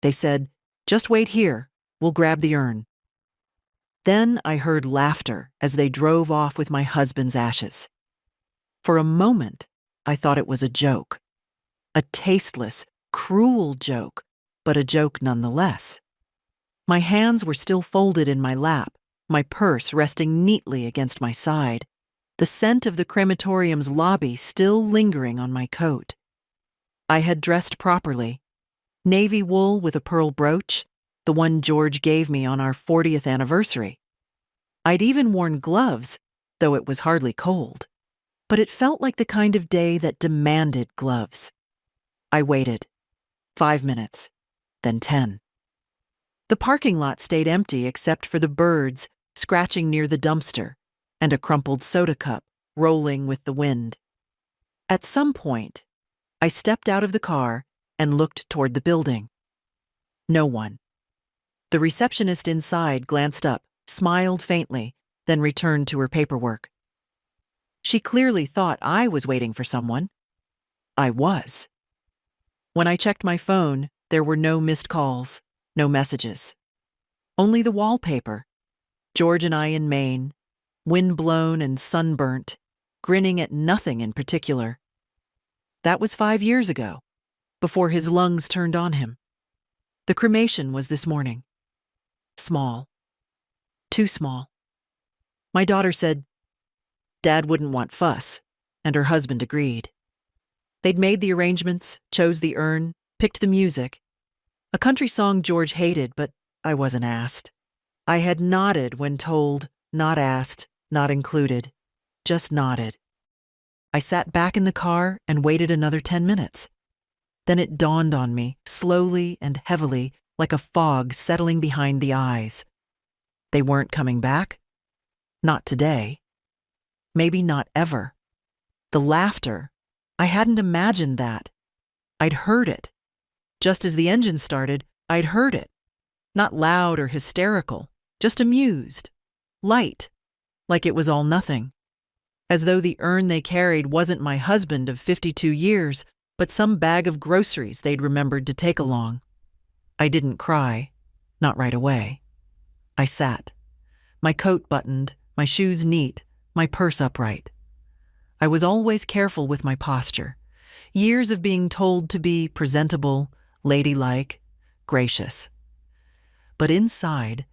They said, "Just wait here, we'll grab the urn." Then I heard laughter as they drove off with my husband's ashes. For a moment, I thought it was a joke. A tasteless, cruel joke, but a joke nonetheless. My hands were still folded in my lap, my purse resting neatly against my side, the scent of the crematorium's lobby still lingering on my coat. I had dressed properly. Navy wool with a pearl brooch, the one George gave me on our 40th anniversary. I'd even worn gloves, though it was hardly cold. But it felt like the kind of day that demanded gloves. I waited. 5 minutes, then 10. The parking lot stayed empty except for the birds scratching near the dumpster and a crumpled soda cup rolling with the wind. At some point, I stepped out of the car and looked toward the building. No one. The receptionist inside glanced up, smiled faintly, then returned to her paperwork. She clearly thought I was waiting for someone. I was. When I checked my phone, there were no missed calls, no messages. Only the wallpaper. George and I in Maine, wind-blown and sunburnt, grinning at nothing in particular. That was 5 years ago, before his lungs turned on him. The cremation was this morning. Small. Too small. My daughter said, Dad wouldn't want fuss, and her husband agreed. They'd made the arrangements, chose the urn, picked the music. A country song George hated, but I wasn't asked. I had nodded when told, not asked, not included. Just nodded. I sat back in the car and waited another 10 minutes. Then it dawned on me, slowly and heavily, like a fog settling behind the eyes. They weren't coming back. Not today. Maybe not ever. The laughter, I hadn't imagined that. I'd heard it. Just as the engine started, I'd heard it. Not loud or hysterical, just amused. Light, like it was all nothing. As though the urn they carried wasn't my husband of 52 years, but some bag of groceries they'd remembered to take along. I didn't cry, not right away. I sat, my coat buttoned, my shoes neat, my purse upright. I was always careful with my posture. Years of being told to be presentable, ladylike, gracious. But inside,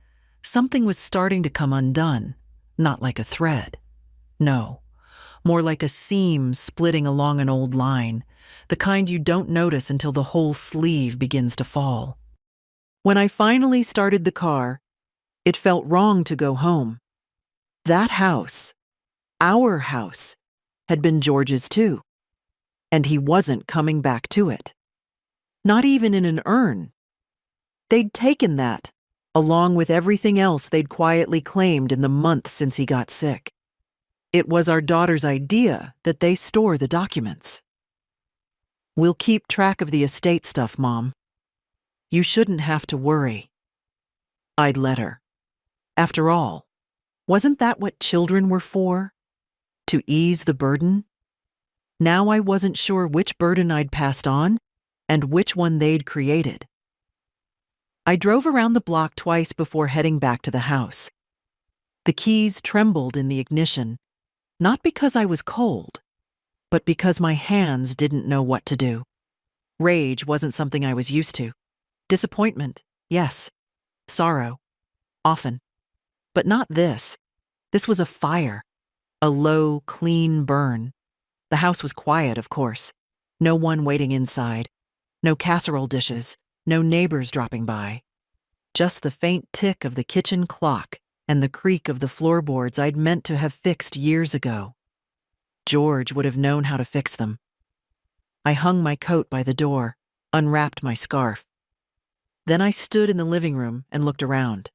something was starting to come undone, not like a thread. No, more like a seam splitting along an old line, the kind you don't notice until the whole sleeve begins to fall. When I finally started the car, it felt wrong to go home. That house, our house, had been George's too, and he wasn't coming back to it. Not even in an urn. They'd taken that, along with everything else they'd quietly claimed in the month since he got sick. It was our daughter's idea that they store the documents. "We'll keep track of the estate stuff, Mom. You shouldn't have to worry." I'd let her. After all, wasn't that what children were for? To ease the burden? Now I wasn't sure which burden I'd passed on and which one they'd created. I drove around the block twice before heading back to the house. The keys trembled in the ignition, not because I was cold, but because my hands didn't know what to do. Rage wasn't something I was used to. Disappointment, yes. Sorrow, often. But not this. This was a fire. A low, clean burn. The house was quiet, of course. No one waiting inside. No casserole dishes. No neighbors dropping by. Just the faint tick of the kitchen clock and the creak of the floorboards I'd meant to have fixed years ago. George would have known how to fix them. I hung my coat by the door, unwrapped my scarf. Then I stood in the living room and looked around.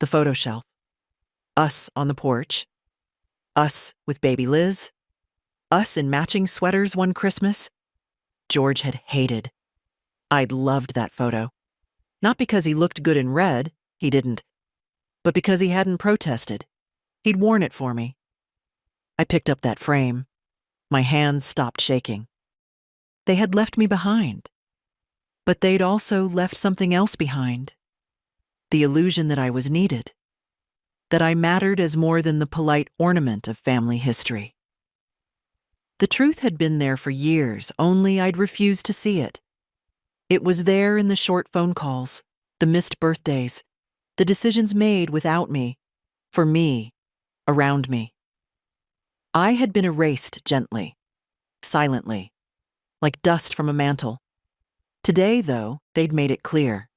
The photo shelf. Us on the porch. Us with baby Liz. Us in matching sweaters one Christmas. George had hated. I'd loved that photo. Not because he looked good in red, he didn't, but because he hadn't protested. He'd worn it for me. I picked up that frame. My hands stopped shaking. They had left me behind. But they'd also left something else behind. The illusion that I was needed. That I mattered as more than the polite ornament of family history. The truth had been there for years, only I'd refused to see it. It was there in the short phone calls, the missed birthdays, the decisions made without me, for me, around me. I had been erased gently, silently, like dust from a mantle. Today, though, they'd made it clear.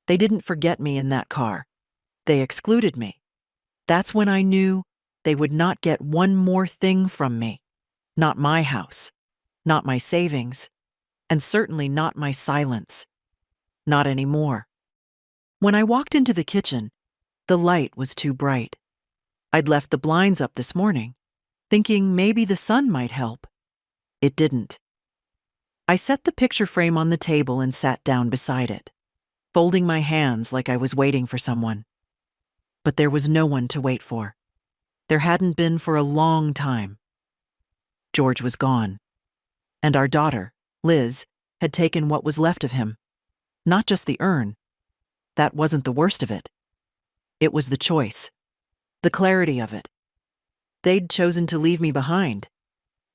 They didn't forget me in that car. They excluded me. That's when I knew they would not get one more thing from me. Not my house, not my savings, and certainly not my silence. Not anymore. When I walked into the kitchen, the light was too bright. I'd left the blinds up this morning, thinking maybe the sun might help. It didn't. I set the picture frame on the table and sat down beside it, folding my hands like I was waiting for someone. But there was no one to wait for. There hadn't been for a long time. George was gone, and our daughter, Liz, had taken what was left of him. Not just the urn. That wasn't the worst of it. It was the choice, the clarity of it. They'd chosen to leave me behind.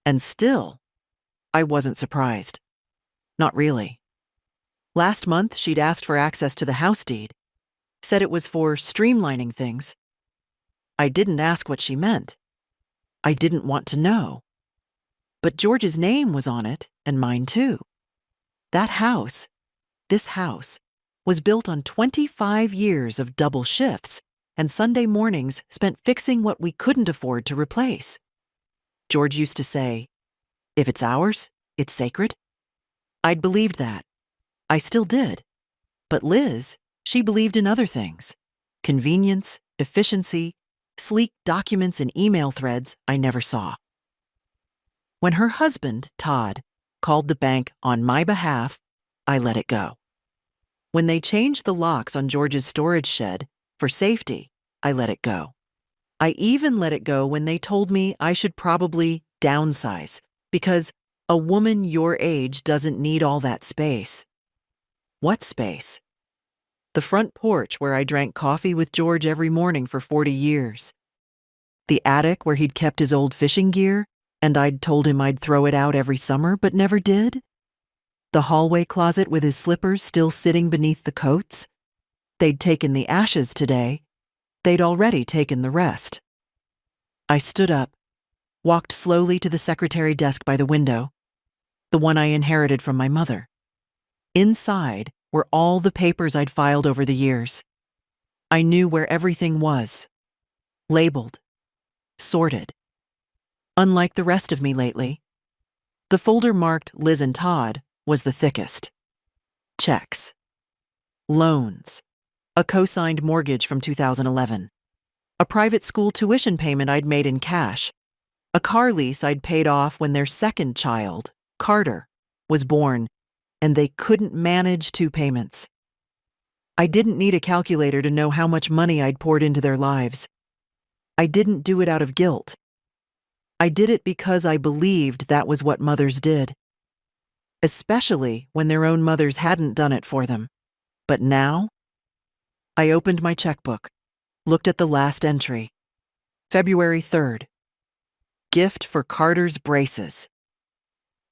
And still, I wasn't surprised. Not really. Last month, she'd asked for access to the house deed, said it was for streamlining things. I didn't ask what she meant. I didn't want to know. But George's name was on it, and mine too. That house, this house, was built on 25 years of double shifts and Sunday mornings spent fixing what we couldn't afford to replace. George used to say, "If it's ours, it's sacred." I'd believed that. I still did. But Liz, she believed in other things. Convenience, efficiency, sleek documents and email threads I never saw. When her husband, Todd, called the bank on my behalf, I let it go. When they changed the locks on George's storage shed for safety, I let it go. I even let it go when they told me I should probably downsize because a woman your age doesn't need all that space. What space? The front porch where I drank coffee with George every morning for 40 years. The attic where he'd kept his old fishing gear and I'd told him I'd throw it out every summer but never did. The hallway closet with his slippers still sitting beneath the coats. They'd taken the ashes today. They'd already taken the rest. I stood up, walked slowly to the secretary desk by the window, the one I inherited from my mother. Inside were all the papers I'd filed over the years. I knew where everything was, labeled, sorted. Unlike the rest of me lately, the folder marked Liz and Todd was the thickest. Checks, loans, a co-signed mortgage from 2011, a private school tuition payment I'd made in cash, a car lease I'd paid off when their second child, Carter, was born, and they couldn't manage 2 payments. I didn't need a calculator to know how much money I'd poured into their lives. I didn't do it out of guilt. I did it because I believed that was what mothers did, especially when their own mothers hadn't done it for them. But now, I opened my checkbook, looked at the last entry. February 3rd. Gift for Carter's braces.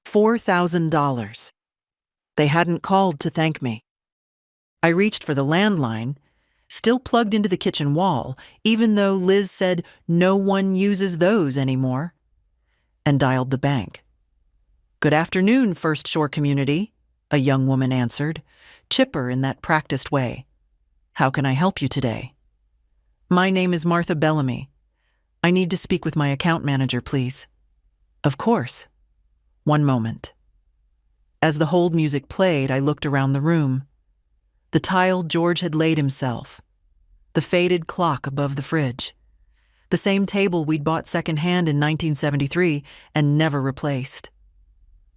$4,000. They hadn't called to thank me. I reached for the landline, still plugged into the kitchen wall, even though Liz said no one uses those anymore, and dialed the bank. "Good afternoon, First Shore Community," a young woman answered, chipper in that practiced way. "How can I help you today?" "My name is Martha Bellamy. I need to speak with my account manager, please." "Of course. One moment." As the hold music played, I looked around the room. The tile George had laid himself. The faded clock above the fridge. The same table we'd bought secondhand in 1973 and never replaced.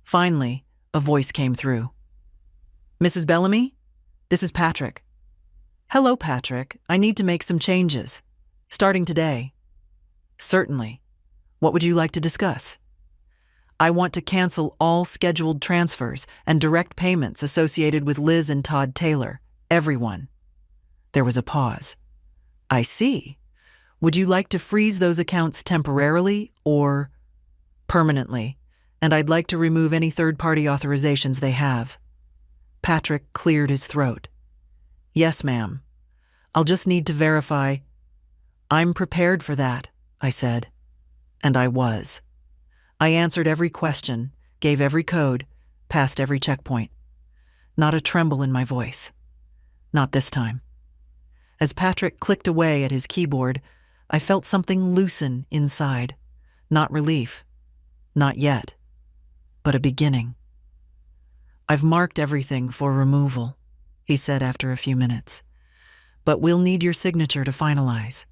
Finally, a voice came through. "Mrs. Bellamy? This is Patrick." "Hello, Patrick. I need to make some changes. Starting today." "Certainly. What would you like to discuss?" I want to cancel all scheduled transfers and direct payments associated with Liz and Todd Taylor. Everyone." There was a pause. "I see. Would you like to freeze those accounts temporarily or permanently? And I'd like to remove any third-party authorizations they have." Patrick cleared his throat. "Yes, ma'am. I'll just need to verify." "I'm prepared for that," I said. And I was. I answered every question, gave every code, passed every checkpoint. Not a tremble in my voice. Not this time. As Patrick clicked away at his keyboard, I felt something loosen inside. Not relief. Not yet. But a beginning. "I've marked everything for removal," he said after a few minutes. "But we'll need your signature to finalize.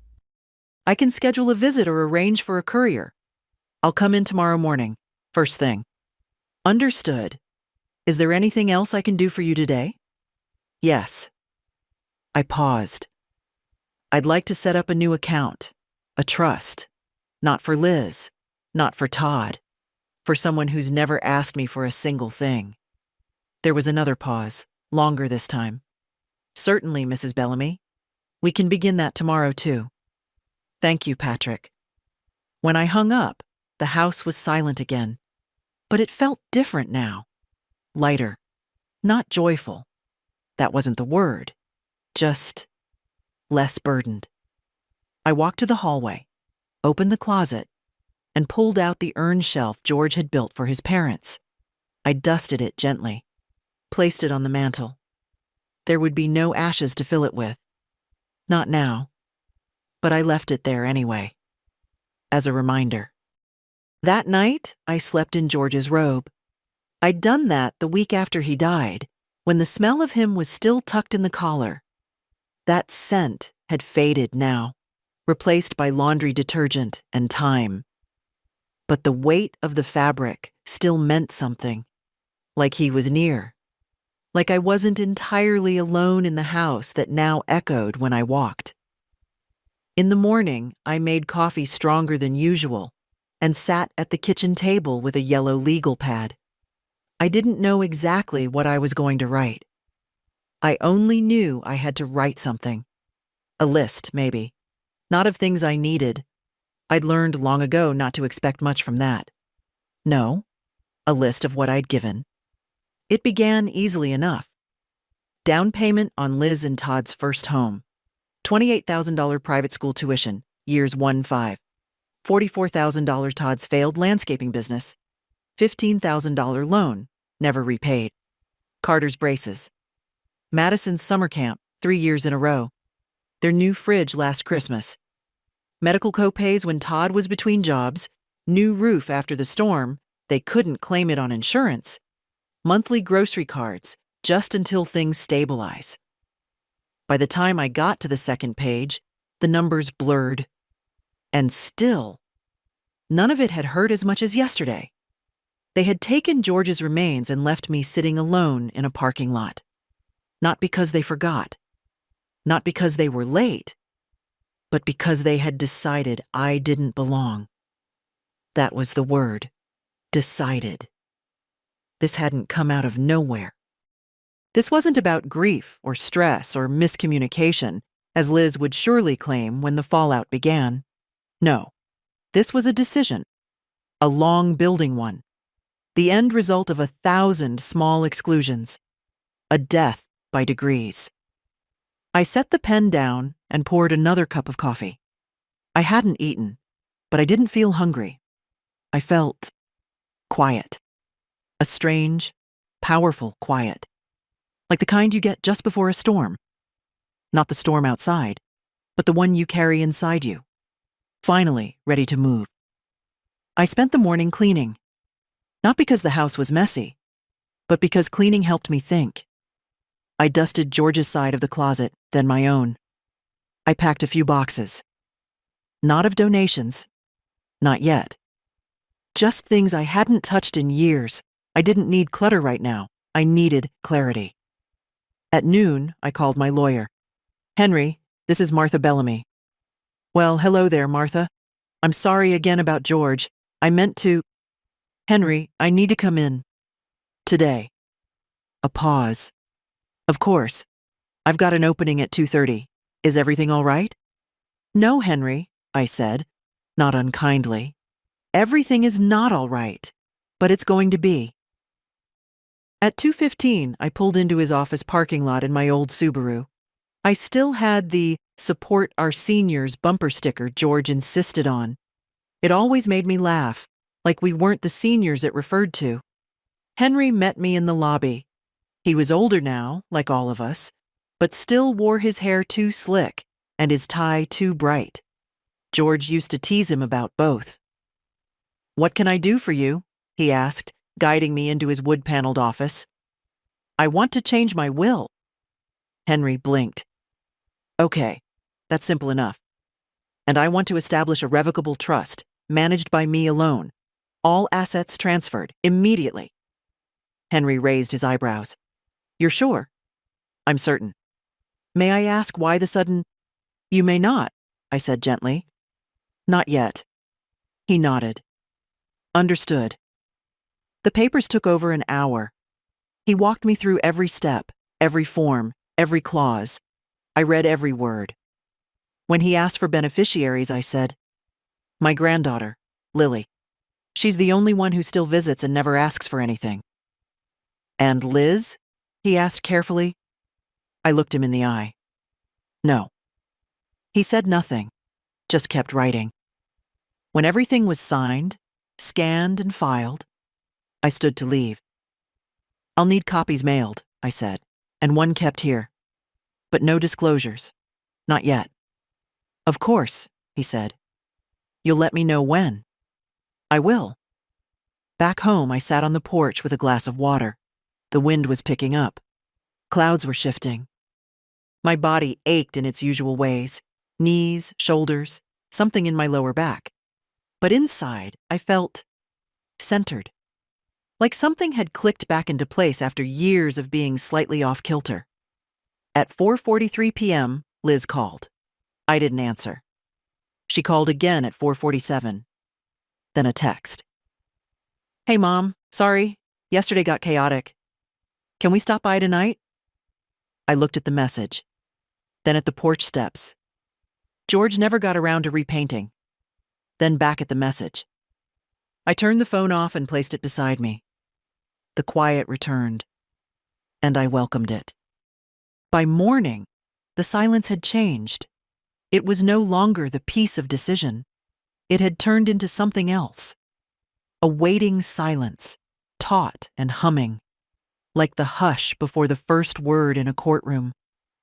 I can schedule a visit or arrange for a courier. I'll come in tomorrow morning, first thing." "Understood. Is there anything else I can do for you today?" "Yes." I paused. "I'd like to set up a new account, a trust. Not for Liz, not for Todd, for someone who's never asked me for a single thing." There was another pause, longer this time. "Certainly, Mrs. Bellamy. We can begin that tomorrow, too." "Thank you, Patrick." When I hung up, the house was silent again. But it felt different now. Lighter. Not joyful. That wasn't the word. Just less burdened. I walked to the hallway, opened the closet, and pulled out the urn shelf George had built for his parents. I dusted it gently, placed it on the mantel. There would be no ashes to fill it with. Not now. But I left it there anyway. As a reminder. That night, I slept in George's robe. I'd done that the week after he died, when the smell of him was still tucked in the collar. That scent had faded now, replaced by laundry detergent and time. But the weight of the fabric still meant something, like he was near. Like I wasn't entirely alone in the house that now echoed when I walked. In the morning, I made coffee stronger than usual and sat at the kitchen table with a yellow legal pad. I didn't know exactly what I was going to write. I only knew I had to write something. A list, maybe. Not of things I needed. I'd learned long ago not to expect much from that. No, a list of what I'd given. It began easily enough. Down payment on Liz and Todd's first home. $28,000 private school tuition, years 1-5. $44,000 Todd's failed landscaping business. $15,000 loan, never repaid. Carter's braces. Madison's summer camp, 3 years in a row. Their new fridge last Christmas. Medical copays when Todd was between jobs. New roof after the storm. They couldn't claim it on insurance. Monthly grocery cards, just until things stabilize. By the time I got to the second page, the numbers blurred. And still, none of it had hurt as much as yesterday. They had taken George's remains and left me sitting alone in a parking lot. Not because they forgot. Not because they were late. But because they had decided I didn't belong. That was the word. Decided. This hadn't come out of nowhere. This wasn't about grief or stress or miscommunication, as Liz would surely claim when the fallout began. No, this was a decision. A long building one. The end result of 1,000 small exclusions. A death by degrees. I set the pen down and poured another cup of coffee. I hadn't eaten, but I didn't feel hungry. I felt quiet. A strange, powerful quiet. Like the kind you get just before a storm. Not the storm outside, but the one you carry inside you. Finally ready to move. I spent the morning cleaning. Not because the house was messy, but because cleaning helped me think. I dusted George's side of the closet, then my own. I packed a few boxes. Not of donations. Not yet. Just things I hadn't touched in years. I didn't need clutter right now. I needed clarity. At noon, I called my lawyer. "Henry, this is Martha Bellamy." "Well, hello there, Martha. I'm sorry again about George. I meant to—" Henry, I need to come in. Today. A pause. Of course. I've got an opening at 2:30. Is everything all right? No, Henry, I said, not unkindly. Everything is not all right, but it's going to be. At 2:15, I pulled into his office parking lot in my old Subaru. I still had the "Support Our Seniors" bumper sticker George insisted on. It always made me laugh, like we weren't the seniors it referred to. Henry met me in the lobby. He was older now, like all of us, but still wore his hair too slick and his tie too bright. George used to tease him about both. "What can I do for you?" he asked, guiding me into his wood-paneled office. "I want to change my will." Henry blinked. "Okay, that's simple enough. And I want to establish a revocable trust, managed by me alone. All assets transferred, immediately." Henry raised his eyebrows. "You're sure?" "I'm certain." "May I ask why the sudden—" "You may not," I said gently. "Not yet." He nodded. "Understood." The papers took over an hour. He walked me through every step, every form, every clause. I read every word. When he asked for beneficiaries, I said, "My granddaughter, Lily. She's the only one who still visits and never asks for anything." "And Liz?" he asked carefully. I looked him in the eye. "No." He said nothing, just kept writing. When everything was signed, scanned and filed, I stood to leave. "I'll need copies mailed," I said, "and one kept here. But no disclosures. Not yet." "Of course," he said. "You'll let me know when." "I will." Back home, I sat on the porch with a glass of water. The wind was picking up. Clouds were shifting. My body ached in its usual ways, knees, shoulders, something in my lower back. But inside, I felt centered. Like something had clicked back into place after years of being slightly off kilter. At 4:43 p.m., Liz called. I didn't answer. She called again at 4:47. Then a text. "Hey, Mom, sorry, yesterday got chaotic. Can we stop by tonight?" I looked at the message, then at the porch steps. George never got around to repainting. Then back at the message. I turned the phone off and placed it beside me. The quiet returned, and I welcomed it. By morning, the silence had changed. It was no longer the peace of decision. It had turned into something else. A waiting silence, taut and humming, like the hush before the first word in a courtroom,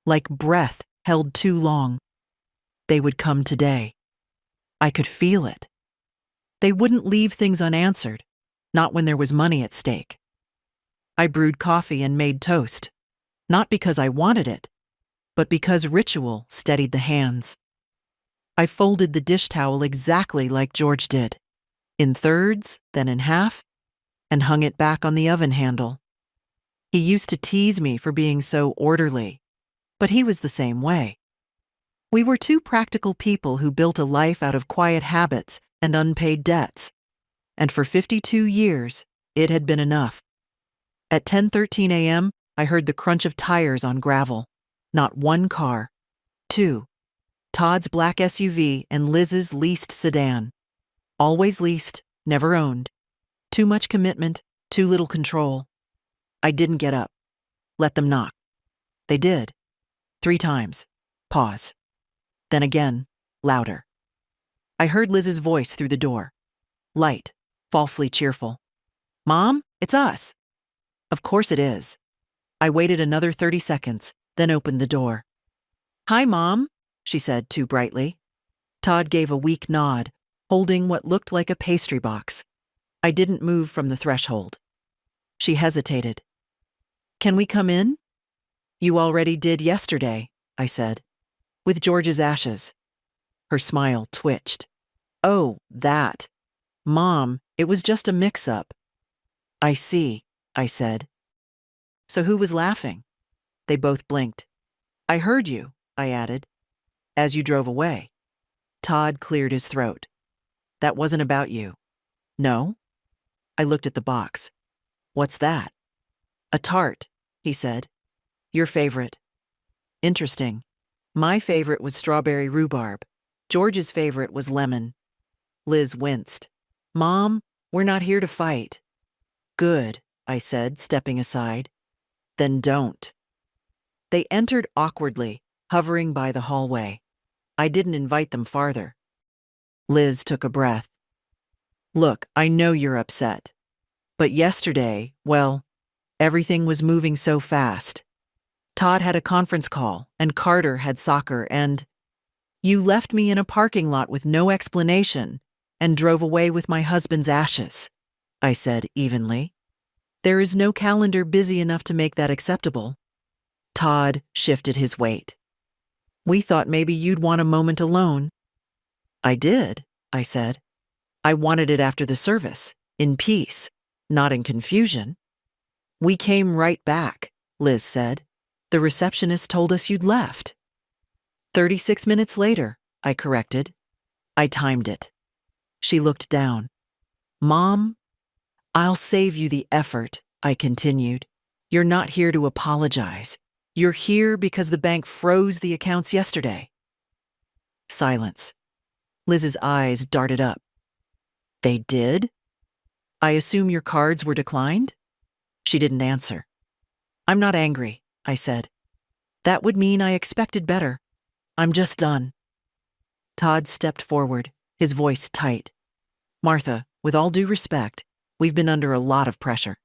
like breath held too long. They would come today. I could feel it. They wouldn't leave things unanswered, not when there was money at stake. I brewed coffee and made toast, not because I wanted it, but because ritual steadied the hands. I folded the dish towel exactly like George did, in thirds, then in half, and hung it back on the oven handle. He used to tease me for being so orderly, but he was the same way. We were two practical people who built a life out of quiet habits and unpaid debts, and for 52 years, it had been enough. At 10:13 a.m., I heard the crunch of tires on gravel. Not one car. Two. Todd's black SUV and Liz's leased sedan. Always leased, never owned. Too much commitment, too little control. I didn't get up. Let them knock. They did. 3 times. Pause. Then again, louder. I heard Liz's voice through the door. Light, falsely cheerful. "Mom, it's us." "Of course it is." I waited another 30 seconds, then opened the door. "Hi, Mom," she said too brightly. Todd gave a weak nod, holding what looked like a pastry box. I didn't move from the threshold. She hesitated. "Can we come in?" "You already did yesterday," I said, "with George's ashes." Her smile twitched. "Oh, that. Mom, it was just a mix-up." "I see," I said. "So who was laughing?" They both blinked. "I heard you," I added, "as you drove away." Todd cleared his throat. "That wasn't about you." "No?" I looked at the box. "What's that?" "A tart," he said. "Your favorite." "Interesting. My favorite was strawberry rhubarb. George's favorite was lemon." Liz winced. "Mom, we're not here to fight." "Good," I said, stepping aside. "Then don't." They entered awkwardly, hovering by the hallway. I didn't invite them farther. Liz took a breath. "Look, I know you're upset. But yesterday, well, everything was moving so fast. Todd had a conference call, and Carter had soccer, and you left me in a parking lot with no explanation and drove away with my husband's ashes," I said evenly. "There is no calendar busy enough to make that acceptable." Todd shifted his weight. "We thought maybe you'd want a moment alone." "I did," I said. "I wanted it after the service, in peace, not in confusion." "We came right back," Liz said. "The receptionist told us you'd left." 36 minutes later, I corrected. I timed it. She looked down. "Mom, I'll save you the effort," I continued. "You're not here to apologize. You're here because the bank froze the accounts yesterday." Silence. Liz's eyes darted up. "They did? I assume your cards were declined?" She didn't answer. "I'm not angry," I said. "That would mean I expected better. I'm just done." Todd stepped forward, his voice tight. "Martha, with all due respect, we've been under a lot of pressure."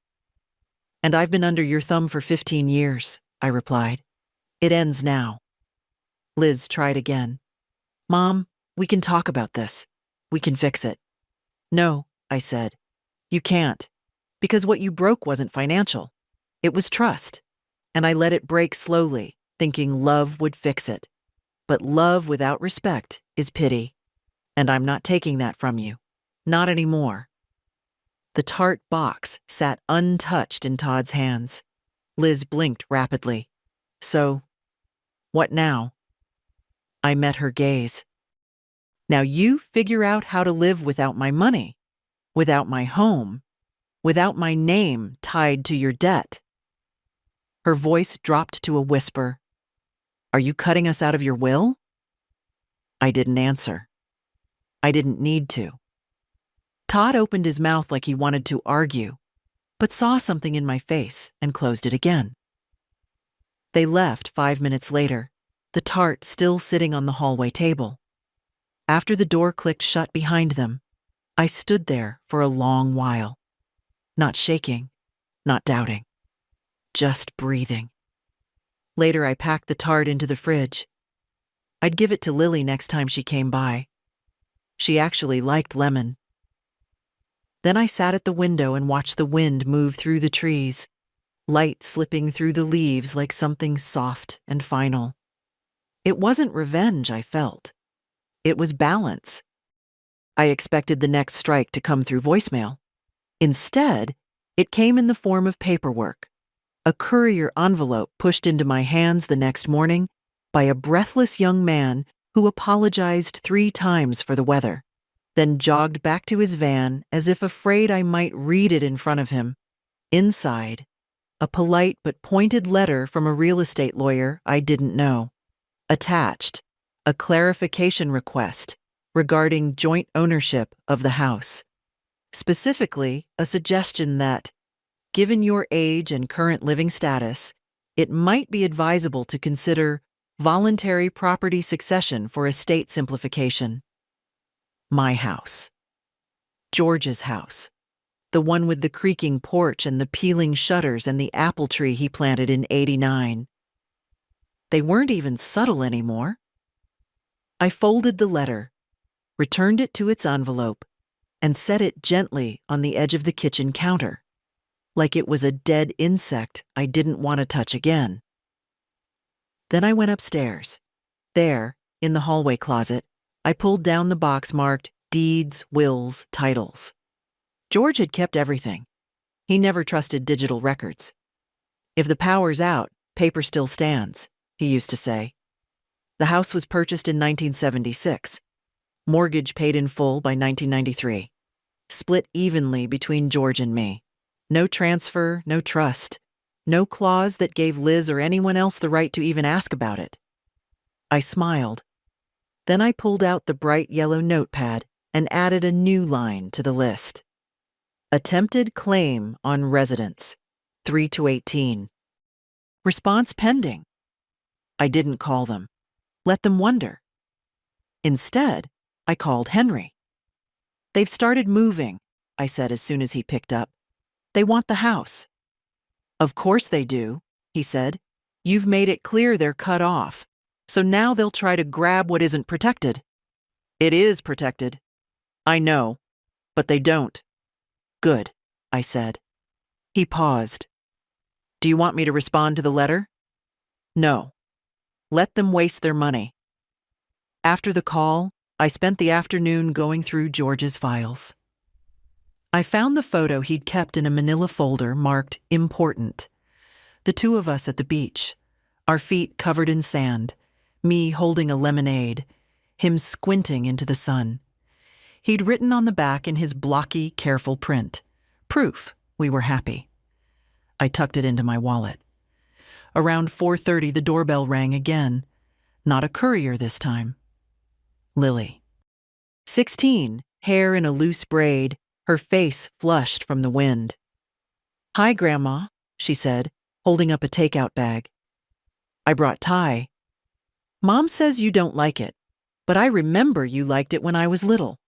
"And I've been under your thumb for 15 years, I replied. "It ends now." Liz tried again. "Mom, we can talk about this. We can fix it." "No," I said. "You can't. Because what you broke wasn't financial. It was trust. And I let it break slowly, thinking love would fix it. But love without respect is pity. And I'm not taking that from you. Not anymore." The tart box sat untouched in Todd's hands. Liz blinked rapidly. "So, what now?" I met her gaze. "Now you figure out how to live without my money, without my home, without my name tied to your debt." Her voice dropped to a whisper. "Are you cutting us out of your will?" I didn't answer. I didn't need to. Todd opened his mouth like he wanted to argue, but saw something in my face and closed it again. They left 5 minutes later, the tart still sitting on the hallway table. After the door clicked shut behind them, I stood there for a long while, not shaking, not doubting, just breathing. Later, I packed the tart into the fridge. I'd give it to Lily next time she came by. She actually liked lemon. Then I sat at the window and watched the wind move through the trees, light slipping through the leaves like something soft and final. It wasn't revenge I felt. It was balance. I expected the next strike to come through voicemail. Instead, it came in the form of paperwork. A courier envelope pushed into my hands the next morning by a breathless young man who apologized 3 times for the weather, then jogged back to his van as if afraid I might read it in front of him. Inside, a polite but pointed letter from a real estate lawyer I didn't know. Attached, a clarification request regarding joint ownership of the house. Specifically, a suggestion that, given your age and current living status, it might be advisable to consider voluntary property succession for estate simplification. My house. George's house. The one with the creaking porch and the peeling shutters and the apple tree he planted in '89. They weren't even subtle anymore. I folded the letter, returned it to its envelope, and set it gently on the edge of the kitchen counter, like it was a dead insect I didn't want to touch again. Then I went upstairs. There, in the hallway closet, I pulled down the box marked Deeds, Wills, Titles. George had kept everything. He never trusted digital records. "If the power's out, paper still stands," he used to say. The house was purchased in 1976. Mortgage paid in full by 1993. split evenly between George and me. No transfer, no trust, no clause that gave Liz or anyone else the right to even ask about it. I smiled. Then I pulled out the bright yellow notepad and added a new line to the list. Attempted claim on residence, 3 to 18. Response pending. I didn't call them. Let them wonder. Instead, I called Henry. They've started moving, I said as soon as he picked up. They want the house. Of course they do, he said. You've made it clear they're cut off, so now they'll try to grab what isn't protected. It is protected. I know, but they don't. Good, I said. He paused. Do you want me to respond to the letter? No. Let them waste their money. After the call, I spent the afternoon going through George's files. I found the photo he'd kept in a manila folder marked important. The two of us at the beach, our feet covered in sand, me holding a lemonade, him squinting into the sun. He'd written on the back in his blocky, careful print, proof we were happy. I tucked it into my wallet. Around 4:30, the doorbell rang again. Not a courier this time. Lily. 16, hair in a loose braid, her face flushed from the wind. Hi, Grandma, she said, holding up a takeout bag. I brought Thai. Mom says you don't like it, but I remember you liked it when I was little.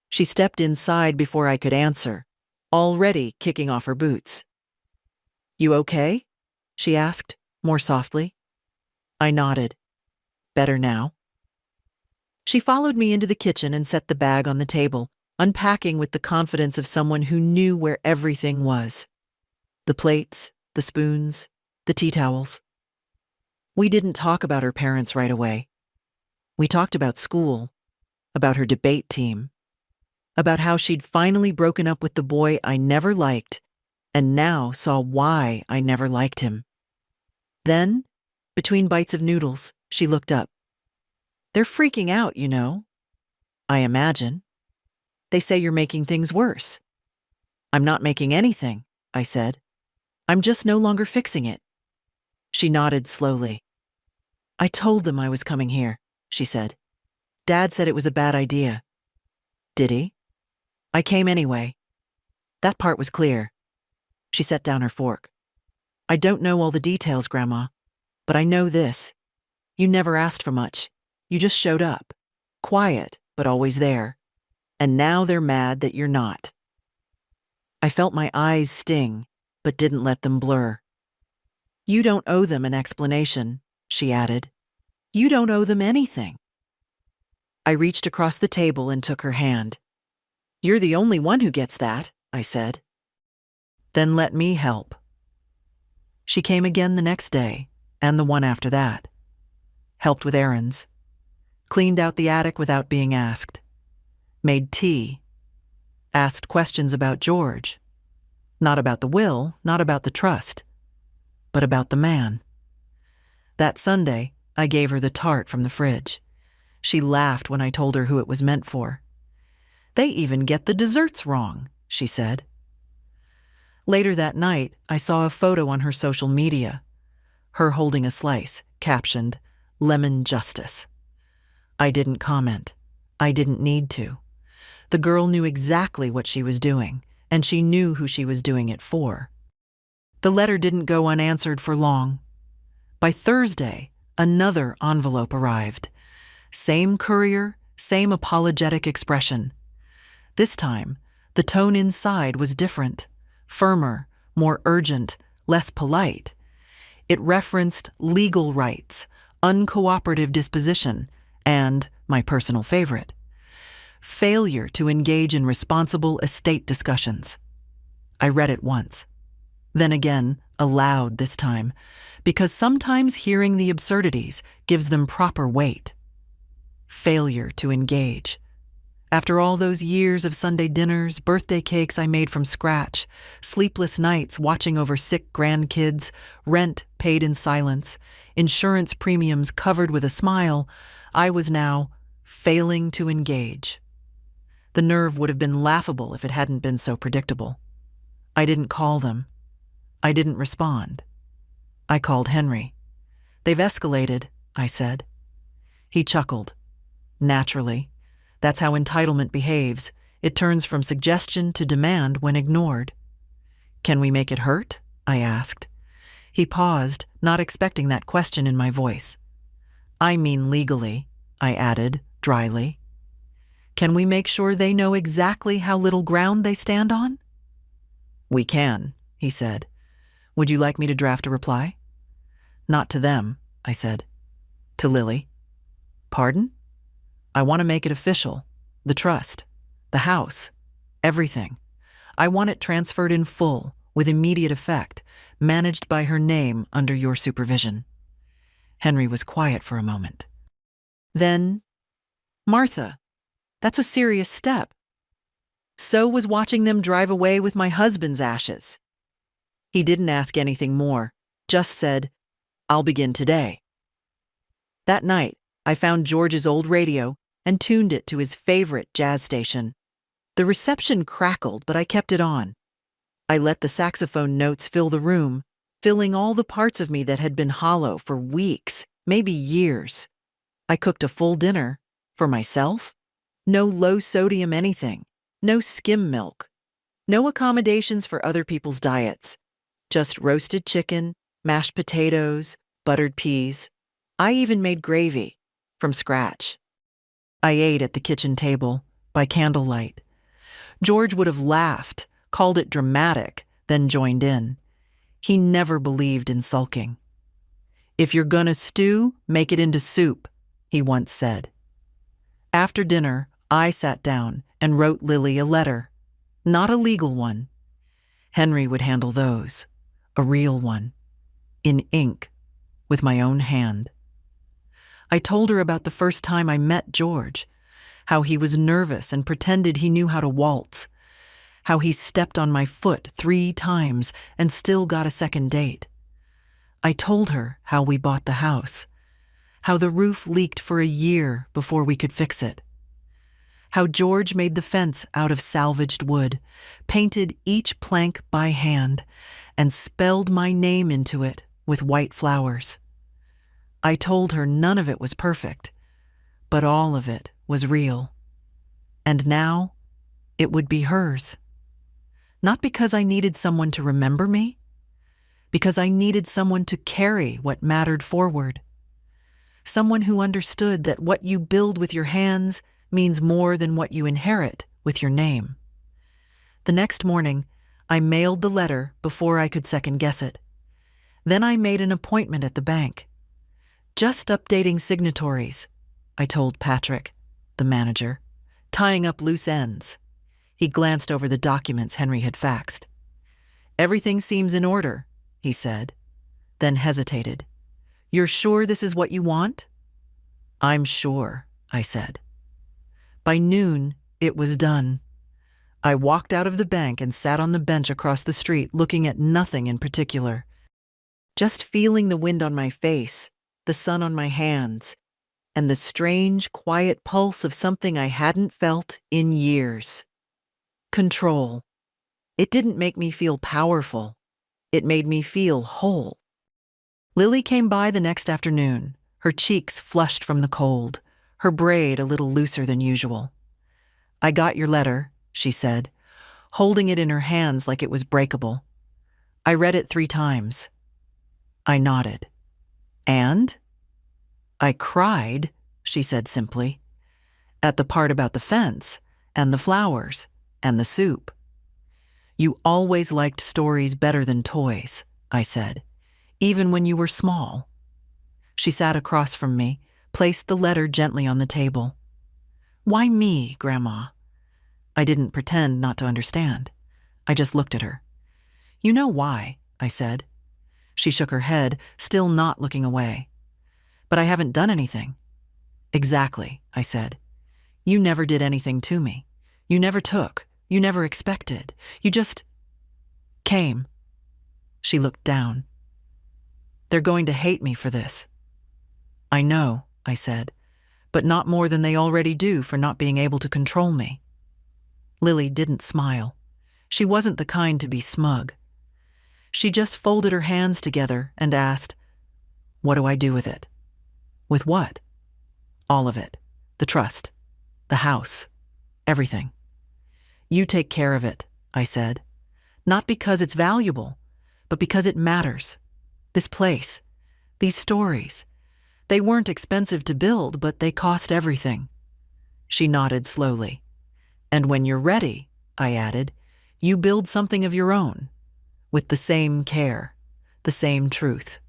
She stepped inside before I could answer, already kicking off her boots. You okay? She asked, more softly. I nodded. Better now. She followed me into the kitchen and set the bag on the table, unpacking with the confidence of someone who knew where everything was. The plates, the spoons, the tea towels. We didn't talk about her parents right away. We talked about school, about her debate team, about how she'd finally broken up with the boy I never liked and now saw why I never liked him. Then, between bites of noodles, she looked up. They're freaking out, you know. I imagine. They say you're making things worse. I'm not making anything, I said. I'm just no longer fixing it. She nodded slowly. I told them I was coming here, she said. Dad said it was a bad idea. Did he? I came anyway. That part was clear. She set down her fork. I don't know all the details, Grandma, but I know this. You never asked for much. You just showed up. Quiet, but always there. And now they're mad that you're not. I felt my eyes sting, but didn't let them blur. You don't owe them an explanation, she added. You don't owe them anything. I reached across the table and took her hand. You're the only one who gets that, I said. Then let me help. She came again the next day, and the one after that. Helped with errands. Cleaned out the attic without being asked. Made tea. Asked questions about George. Not about the will, not about the trust, but about the man. That Sunday, I gave her the tart from the fridge. She laughed when I told her who it was meant for. They even get the desserts wrong, she said. Later that night, I saw a photo on her social media. Her holding a slice, captioned, Lemon Justice. I didn't comment. I didn't need to. The girl knew exactly what she was doing, and she knew who she was doing it for. The letter didn't go unanswered for long. By Thursday, another envelope arrived. Same courier, same apologetic expression. This time, the tone inside was different. Firmer, more urgent, less polite. It referenced legal rights, uncooperative disposition, and, my personal favorite, failure to engage in responsible estate discussions. I read it once. Then again, aloud this time, because sometimes hearing the absurdities gives them proper weight. Failure to engage. After all those years of Sunday dinners, birthday cakes I made from scratch, sleepless nights watching over sick grandkids, rent paid in silence, insurance premiums covered with a smile, I was now failing to engage. The nerve would have been laughable if it hadn't been so predictable. I didn't call them. I didn't respond. I called Henry. "They've escalated," I said. He chuckled. "Naturally. That's how entitlement behaves. It turns from suggestion to demand when ignored." "Can we make it hurt?" I asked. He paused, not expecting that question in my voice. "I mean legally," I added, dryly. "Can we make sure they know exactly how little ground they stand on?" "We can," he said. "Would you like me to draft a reply?" "Not to them," I said. "To Lily." "Pardon?" "I want to make it official. The trust, the house, everything. I want it transferred in full, with immediate effect, managed by her name under your supervision." Henry was quiet for a moment. Then, "Martha, that's a serious step. So was watching them drive away with my husband's ashes." He didn't ask anything more, just said, "I'll begin today." That night, I found George's old radio and tuned it to his favorite jazz station. The reception crackled, but I kept it on. I let the saxophone notes fill the room, filling all the parts of me that had been hollow for weeks, maybe years. I cooked a full dinner for myself. No low-sodium anything, no skim milk, no accommodations for other people's diets. Just roasted chicken, mashed potatoes, buttered peas. I even made gravy from scratch. I ate at the kitchen table, by candlelight. George would have laughed, called it dramatic, then joined in. He never believed in sulking. "If you're gonna stew, make it into soup," he once said. After dinner, I sat down and wrote Lily a letter. Not a legal one. Henry would handle those. A real one. In ink, with my own hand. I told her about the first time I met George, how he was nervous and pretended he knew how to waltz, how he stepped on my foot 3 times and still got a second date. I told her how we bought the house, how the roof leaked for a year before we could fix it, how George made the fence out of salvaged wood, painted each plank by hand, and spelled my name into it with white flowers. I told her none of it was perfect, but all of it was real. And now, it would be hers. Not because I needed someone to remember me, because I needed someone to carry what mattered forward. Someone who understood that what you build with your hands means more than what you inherit with your name. The next morning, I mailed the letter before I could second-guess it. Then I made an appointment at the bank. "Just updating signatories," I told Patrick, the manager, "tying up loose ends." He glanced over the documents Henry had faxed. "Everything seems in order," he said, then hesitated. "You're sure this is what you want?" "I'm sure," I said. By noon, it was done. I walked out of the bank and sat on the bench across the street, looking at nothing in particular. Just feeling the wind on my face, the sun on my hands, and the strange, quiet pulse of something I hadn't felt in years. Control. It didn't make me feel powerful. It made me feel whole. Lily came by the next afternoon, her cheeks flushed from the cold, her braid a little looser than usual. "I got your letter," she said, holding it in her hands like it was breakable. "I read it 3 times. I nodded. "And?" "I cried," she said simply, "at the part about the fence, and the flowers, and the soup." "You always liked stories better than toys," I said, "even when you were small." She sat across from me, placed the letter gently on the table. "Why me, Grandma?" I didn't pretend not to understand. I just looked at her. "You know why," I said. She shook her head, still not looking away. "But I haven't done anything." "Exactly," I said. "You never did anything to me. You never took. You never expected. You just came." She looked down. "They're going to hate me for this." "I know," I said, "but not more than they already do for not being able to control me." Lily didn't smile. She wasn't the kind to be smug. She just folded her hands together and asked, "What do I do with it?" "With what?" "All of it. The trust. The house. Everything." "You take care of it," I said. "Not because it's valuable, but because it matters. This place. These stories. They weren't expensive to build, but they cost everything." She nodded slowly. "And when you're ready," I added, "you build something of your own, with the same care, the same truth."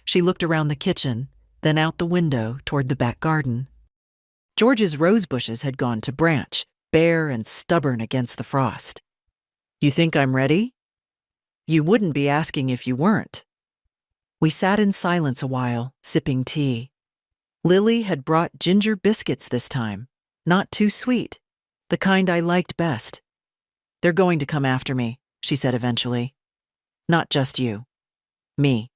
She looked around the kitchen, then out the window toward the back garden. George's rose bushes had gone to branch, bare and stubborn against the frost. "You think I'm ready?" "You wouldn't be asking if you weren't." We sat in silence a while, sipping tea. Lily had brought ginger biscuits this time, not too sweet, the kind I liked best. "They're going to come after me," she said eventually. "Not just you. Me."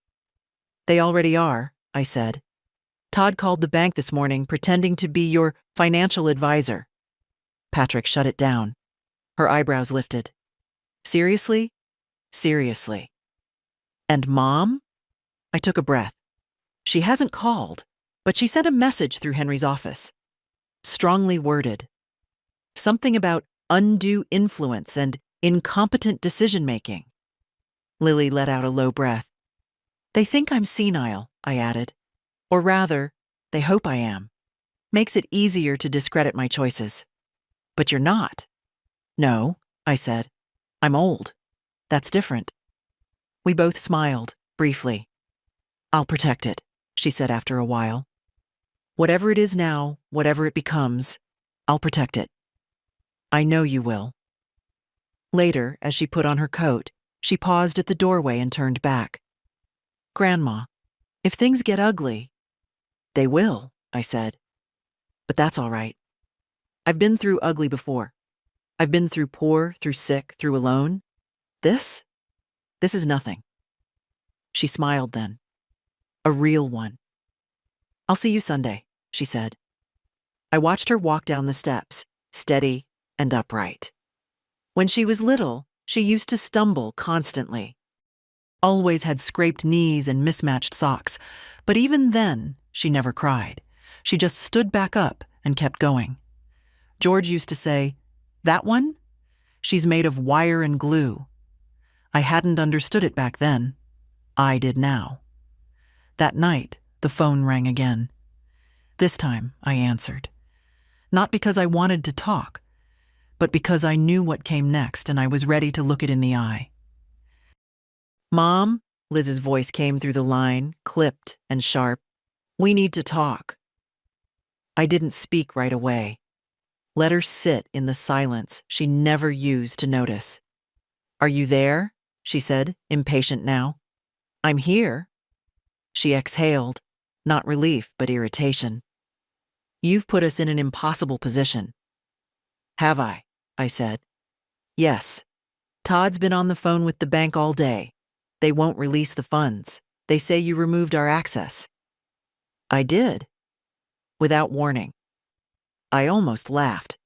"They already are," I said. "Todd called the bank this morning pretending to be your financial advisor." Patrick shut it down. Her eyebrows lifted. "Seriously?" "Seriously." "And Mom?" I took a breath. "She hasn't called, but she sent a message through Henry's office. Strongly worded. Something about undue influence and incompetent decision-making." Lily let out a low breath. "They think I'm senile," I added. "Or rather, they hope I am. Makes it easier to discredit my choices." "But you're not." "No," I said. "I'm old. That's different." We both smiled, briefly. "I'll protect it," she said after a while. "Whatever it is now, whatever it becomes, I'll protect it. I know you will." Later, as she put on her coat, she paused at the doorway and turned back. "Grandma, if things get ugly—" "They will," I said. "But that's all right. I've been through ugly before. I've been through poor, through sick, through alone. This is nothing." She smiled then. A real one. "I'll see you Sunday," she said. I watched her walk down the steps, steady and upright. When she was little, she used to stumble constantly. Always had scraped knees and mismatched socks, but even then, she never cried. She just stood back up and kept going. George used to say, "That one? She's made of wire and glue." I hadn't understood it back then. I did now. That night, the phone rang again. This time, I answered. Not because I wanted to talk, but because I knew what came next and I was ready to look it in the eye. "Mom," Liz's voice came through the line, clipped and sharp. "We need to talk." I didn't speak right away. Let her sit in the silence she never used to notice. "Are you there?" she said, impatient now. "I'm here." She exhaled, not relief but irritation. "You've put us in an impossible position." "Have I?" I said. "Yes. Todd's been on the phone with the bank all day. They won't release the funds. They say you removed our access." "I did." Without warning. I almost laughed.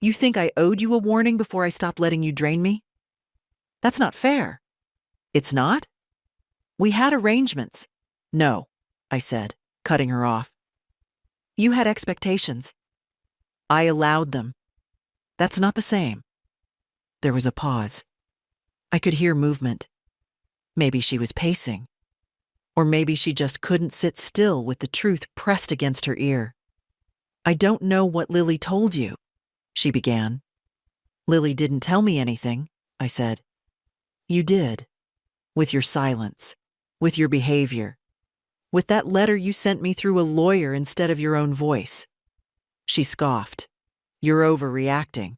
"You think I owed you a warning before I stopped letting you drain me? That's not fair." "It's not?" "We had arrangements." "No," I said, cutting her off. "You had expectations. I allowed them. That's not the same." There was a pause. I could hear movement. Maybe she was pacing. Or maybe she just couldn't sit still with the truth pressed against her ear. "I don't know what Lily told you," she began. "Lily didn't tell me anything," I said. "You did. With your silence. With your behavior. With that letter you sent me through a lawyer instead of your own voice." She scoffed. "You're overreacting."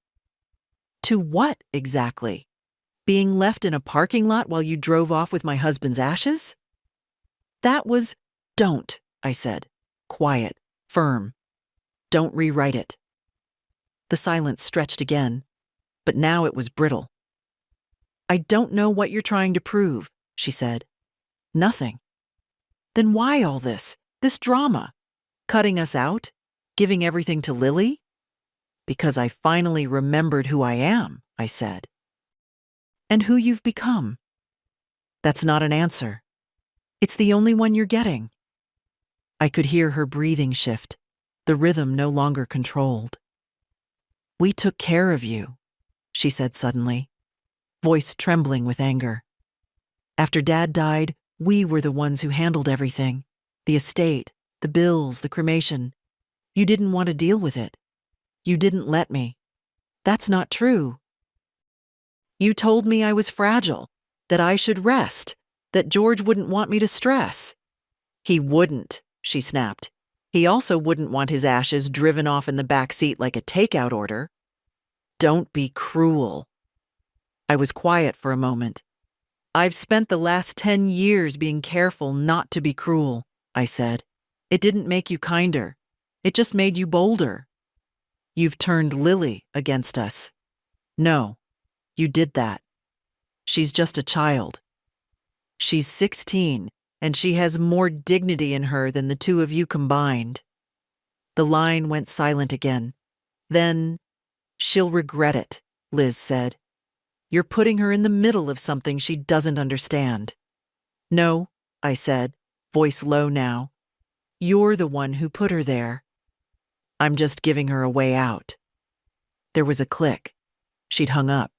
"To what, exactly? Being left in a parking lot while you drove off with my husband's ashes?" "That was—" "Don't," I said. Quiet, firm. "Don't rewrite it." The silence stretched again, but now it was brittle. "I don't know what you're trying to prove," she said. "Nothing." "Then why all this drama? Cutting us out? Giving everything to Lily?" Because I finally remembered who I am, I said. And who you've become. That's not an answer. It's the only one you're getting. I could hear her breathing shift, the rhythm no longer controlled. We took care of you, she said suddenly, voice trembling with anger. After Dad died, we were the ones who handled everything. The estate, the bills, the cremation. You didn't want to deal with it. You didn't let me. That's not true. You told me I was fragile, that I should rest, that George wouldn't want me to stress. He wouldn't, she snapped. He also wouldn't want his ashes driven off in the back seat like a takeout order. Don't be cruel. I was quiet for a moment. I've spent the last 10 years being careful not to be cruel, I said. It didn't make you kinder. It just made you bolder. You've turned Lily against us. No, you did that. She's just a child. She's 16, and she has more dignity in her than the two of you combined. The line went silent again. Then, she'll regret it, Liz said. You're putting her in the middle of something she doesn't understand. No, I said, voice low now. You're the one who put her there. I'm just giving her a way out. There was a click. She'd hung up.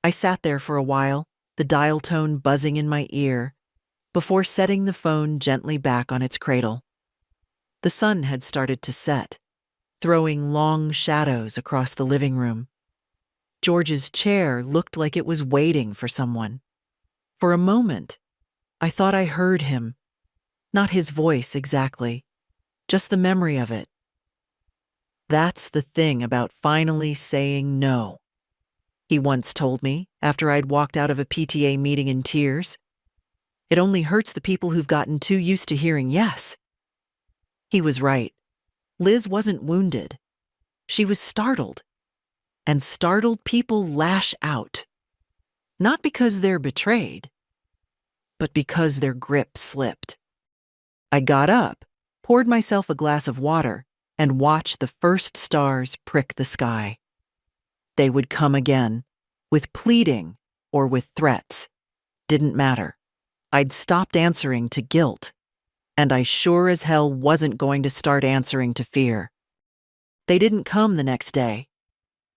I sat there for a while, the dial tone buzzing in my ear, before setting the phone gently back on its cradle. The sun had started to set, throwing long shadows across the living room. George's chair looked like it was waiting for someone. For a moment, I thought I heard him. Not his voice exactly, just the memory of it. That's the thing about finally saying no, he once told me after I'd walked out of a PTA meeting in tears. It only hurts the people who've gotten too used to hearing yes. He was right. Liz wasn't wounded. She was startled. And startled people lash out. Not because they're betrayed, but because their grip slipped. I got up, poured myself a glass of water, and watched the first stars prick the sky. They would come again, with pleading or with threats. Didn't matter. I'd stopped answering to guilt, and I sure as hell wasn't going to start answering to fear. They didn't come the next day.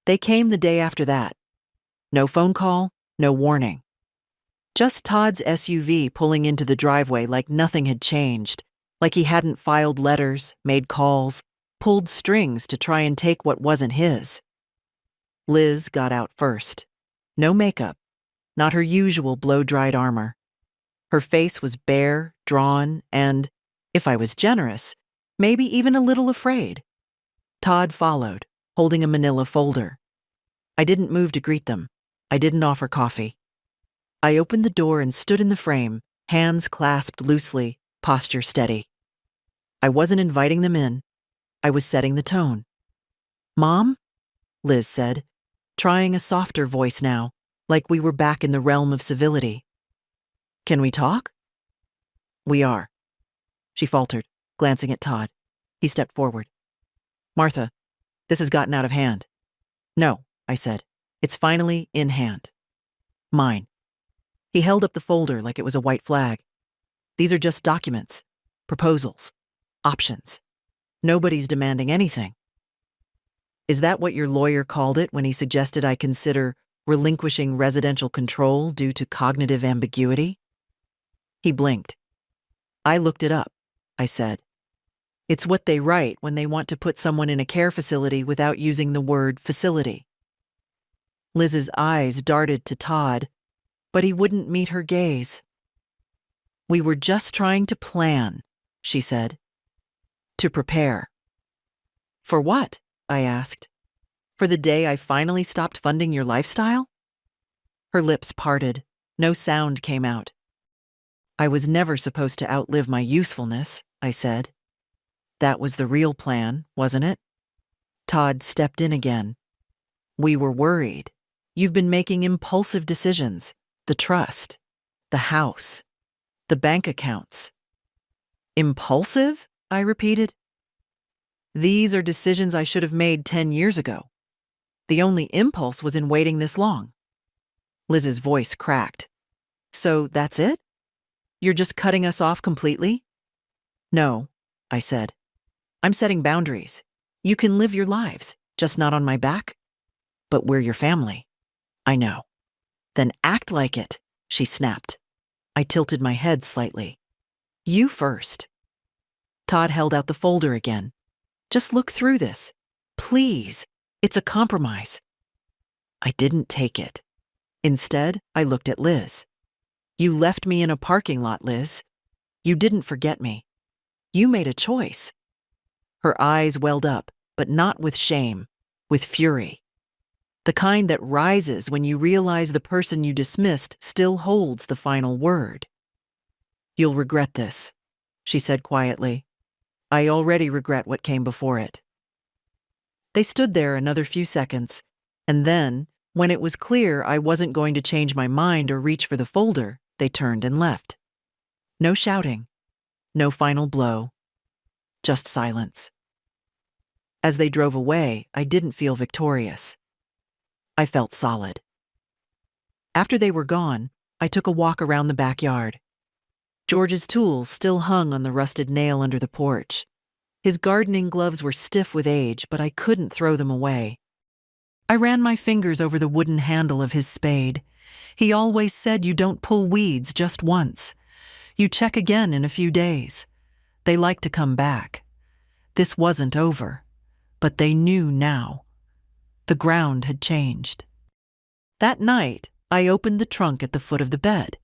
They came the day after that. No phone call, no warning. Just Todd's SUV pulling into the driveway like nothing had changed, like he hadn't filed letters, made calls, pulled strings to try and take what wasn't his. Liz got out first. No makeup, not her usual blow-dried armor. Her face was bare, drawn, and, if I was generous, maybe even a little afraid. Todd followed, holding a manila folder. I didn't move to greet them. I didn't offer coffee. I opened the door and stood in the frame, hands clasped loosely, posture steady. I wasn't inviting them in. I was setting the tone. Mom? Liz said, trying a softer voice now, like we were back in the realm of civility. Can we talk? We are. She faltered, glancing at Todd. He stepped forward. Martha, this has gotten out of hand. No, I said. It's finally in hand. Mine. He held up the folder like it was a white flag. These are just documents, proposals, options. Nobody's demanding anything. Is that what your lawyer called it when he suggested I consider relinquishing residential control due to cognitive ambiguity? He blinked. I looked it up, I said. It's what they write when they want to put someone in a care facility without using the word facility. Liz's eyes darted to Todd, but he wouldn't meet her gaze. We were just trying to plan, she said. To prepare. For what? I asked. For the day I finally stopped funding your lifestyle? Her lips parted. No sound came out. I was never supposed to outlive my usefulness, I said. That was the real plan, wasn't it? Todd stepped in again. We were worried. You've been making impulsive decisions. The trust, the house, the bank accounts. Impulsive? I repeated. These are decisions I should have made 10 years ago. The only impulse was in waiting this long. Liz's voice cracked. So that's it? You're just cutting us off completely? No, I said. I'm setting boundaries. You can live your lives, just not on my back. But we're your family. I know. Then act like it, she snapped. I tilted my head slightly. You first. Todd held out the folder again. Just look through this. Please. It's a compromise. I didn't take it. Instead, I looked at Liz. You left me in a parking lot, Liz. You didn't forget me. You made a choice. Her eyes welled up, but not with shame, with fury. The kind that rises when you realize the person you dismissed still holds the final word. You'll regret this, she said quietly. I already regret what came before it. They stood there another few seconds, and then, when it was clear I wasn't going to change my mind or reach for the folder, they turned and left. No shouting, no final blow, just silence. As they drove away, I didn't feel victorious. I felt solid. After they were gone, I took a walk around the backyard. George's tools still hung on the rusted nail under the porch. His gardening gloves were stiff with age, but I couldn't throw them away. I ran my fingers over the wooden handle of his spade. He always said you don't pull weeds just once. You check again in a few days. They like to come back. This wasn't over, but they knew now. The ground had changed. That night, I opened the trunk at the foot of the bed.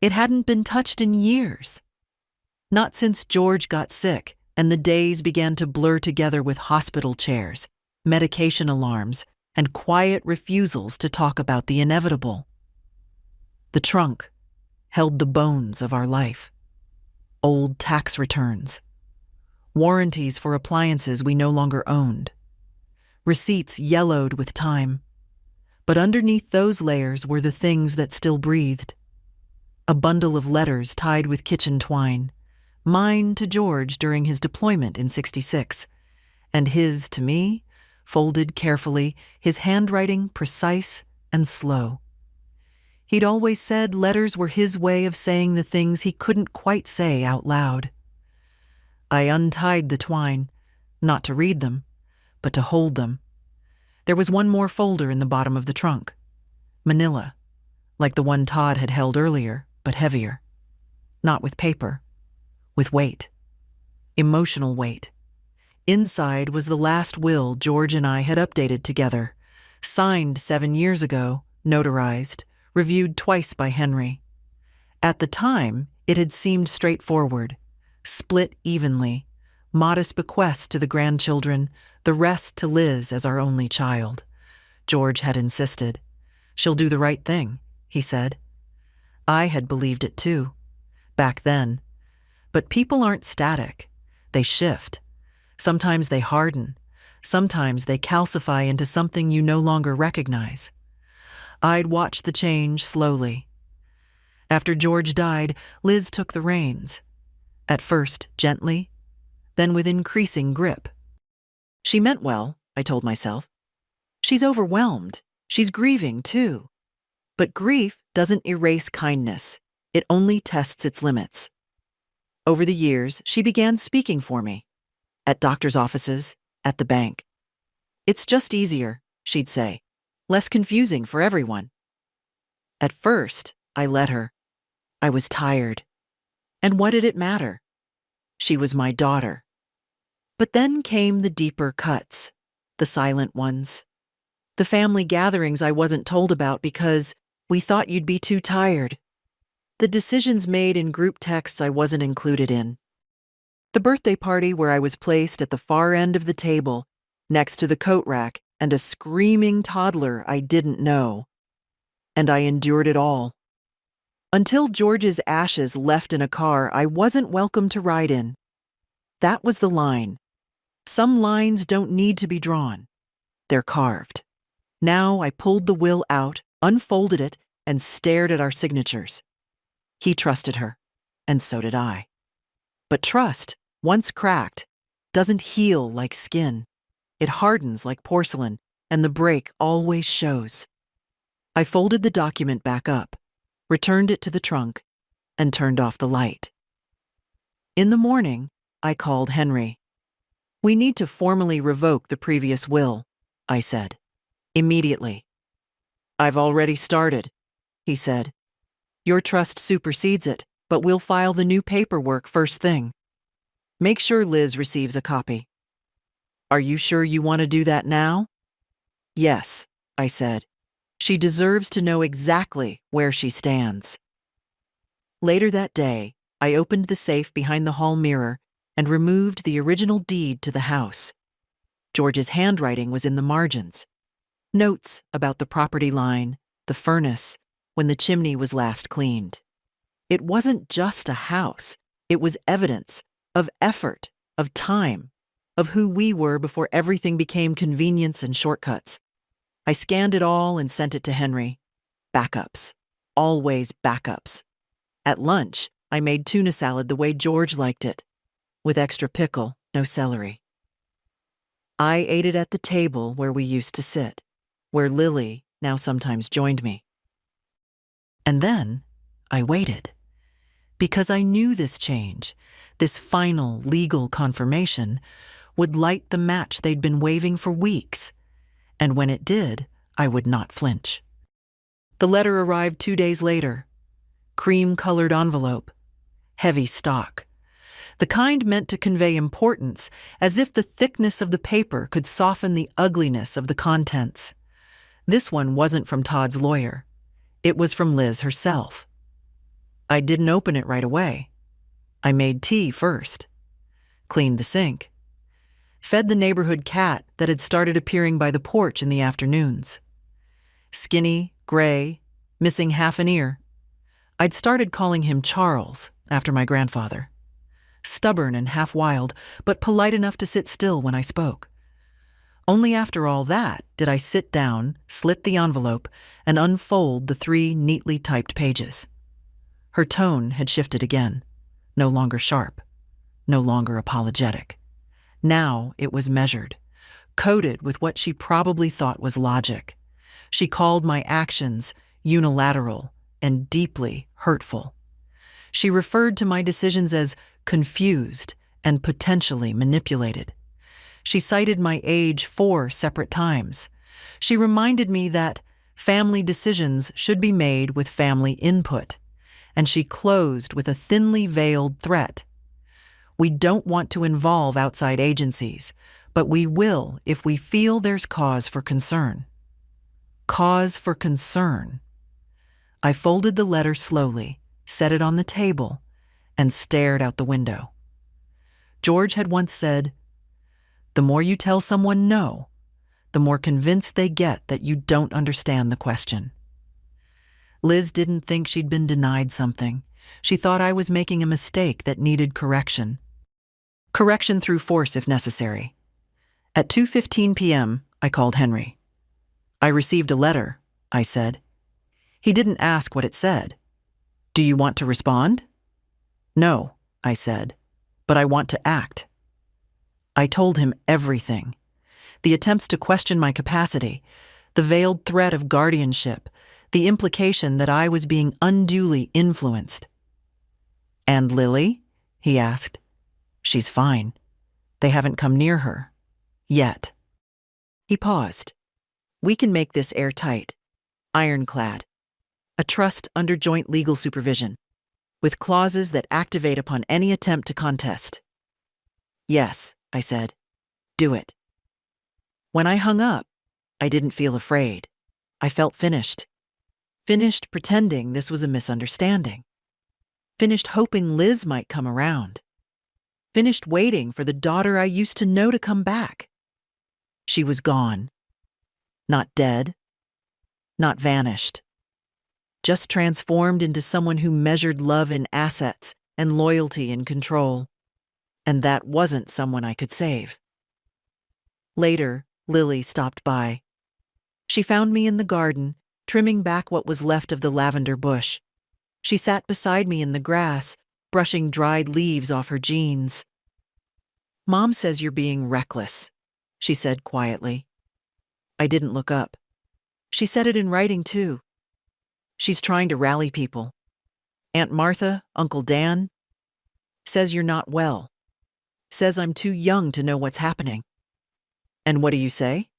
It hadn't been touched in years. Not since George got sick and the days began to blur together with hospital chairs, medication alarms, and quiet refusals to talk about the inevitable. The trunk held the bones of our life. Old tax returns, warranties for appliances we no longer owned, receipts yellowed with time. But underneath those layers were the things that still breathed. A bundle of letters tied with kitchen twine, mine to George during his deployment in '66, and his to me, folded carefully, his handwriting precise and slow. He'd always said letters were his way of saying the things he couldn't quite say out loud. I untied the twine, not to read them, but to hold them. There was one more folder in the bottom of the trunk. Manila, like the one Todd had held earlier, but heavier. Not with paper, with weight. Emotional weight. Inside was the last will George and I had updated together, signed 7 years ago, notarized, reviewed twice by Henry. At the time, it had seemed straightforward, split evenly, modest bequest to the grandchildren, the rest to Liz as our only child. George had insisted. She'll do the right thing, he said. I had believed it too, back then. But people aren't static. They shift. Sometimes they harden. Sometimes they calcify into something you no longer recognize. I'd watched the change slowly. After George died, Liz took the reins. At first, gently, then with increasing grip. She meant well, I told myself. She's overwhelmed. She's grieving, too. But grief doesn't erase kindness. It only tests its limits. Over the years, she began speaking for me. At doctor's offices, at the bank. It's just easier, she'd say. Less confusing for everyone. At first, I let her. I was tired. And what did it matter? She was my daughter. But then came the deeper cuts, the silent ones. The family gatherings I wasn't told about because we thought you'd be too tired. The decisions made in group texts I wasn't included in. The birthday party where I was placed at the far end of the table, next to the coat rack and a screaming toddler I didn't know. And I endured it all. Until George's ashes left in a car I wasn't welcome to ride in. That was the line. Some lines don't need to be drawn. They're carved. Now I pulled the will out, unfolded it, and stared at our signatures. He trusted her, and so did I. But trust, once cracked, doesn't heal like skin. It hardens like porcelain, and the break always shows. I folded the document back up, returned it to the trunk, and turned off the light. In the morning, I called Henry. "We need to formally revoke the previous will," I said. "Immediately." "I've already started," he said. "Your trust supersedes it, but we'll file the new paperwork first thing. Make sure Liz receives a copy." "Are you sure you want to do that now?" "Yes," I said. "She deserves to know exactly where she stands." Later that day, I opened the safe behind the hall mirror and removed the original deed to the house. George's handwriting was in the margins. Notes about the property line, the furnace, when the chimney was last cleaned. It wasn't just a house. It was evidence of effort, of time, of who we were before everything became convenience and shortcuts. I scanned it all and sent it to Henry. Backups. Always backups. At lunch, I made tuna salad the way George liked it, with extra pickle, no celery. I ate it at the table where we used to sit, where Lily now sometimes joined me. And then I waited, because I knew this change, this final legal confirmation, would light the match they'd been waving for weeks. And when it did, I would not flinch. The letter arrived 2 days later. Cream-colored envelope. Heavy stock. The kind meant to convey importance, as if the thickness of the paper could soften the ugliness of the contents. This one wasn't from Todd's lawyer. It was from Liz herself. I didn't open it right away. I made tea first. Cleaned the sink. Fed the neighborhood cat that had started appearing by the porch in the afternoons. Skinny, gray, missing half an ear. I'd started calling him Charles, after my grandfather. Stubborn and half wild, but polite enough to sit still when I spoke. Only after all that did I sit down, slit the envelope, and unfold the 3 neatly typed pages. Her tone had shifted again. No longer sharp. No longer apologetic. Now it was measured, coded with what she probably thought was logic. She called my actions unilateral and deeply hurtful. She referred to my decisions as confused and potentially manipulated. She cited my age 4 separate times. She reminded me that family decisions should be made with family input. And she closed with a thinly veiled threat. "We don't want to involve outside agencies, but we will if we feel there's cause for concern." Cause for concern. I folded the letter slowly, set it on the table, and stared out the window. George had once said, "The more you tell someone no, the more convinced they get that you don't understand the question." Liz didn't think she'd been denied something. She thought I was making a mistake that needed correction. Correction through force if necessary. At 2:15 p.m., I called Henry. "I received a letter," I said. He didn't ask what it said. "Do you want to respond?" "No," I said, "but I want to act." I told him everything. The attempts to question my capacity, the veiled threat of guardianship, the implication that I was being unduly influenced. "And Lily?" he asked. "She's fine. They haven't come near her. Yet." He paused. "We can make this airtight, ironclad. A trust under joint legal supervision, with clauses that activate upon any attempt to contest." "Yes," I said. "Do it." When I hung up, I didn't feel afraid. I felt finished. Finished pretending this was a misunderstanding. Finished hoping Liz might come around. Finished waiting for the daughter I used to know to come back. She was gone. Not dead. Not vanished. Just transformed into someone who measured love in assets and loyalty in control. And that wasn't someone I could save. Later, Lily stopped by. She found me in the garden, trimming back what was left of the lavender bush. She sat beside me in the grass, brushing dried leaves off her jeans. Mom says you're being reckless, she said quietly. I didn't look up. She said it in writing, too. She's trying to rally people. Aunt Martha, Uncle Dan, says you're not well. Says I'm too young to know what's happening. And what do you say?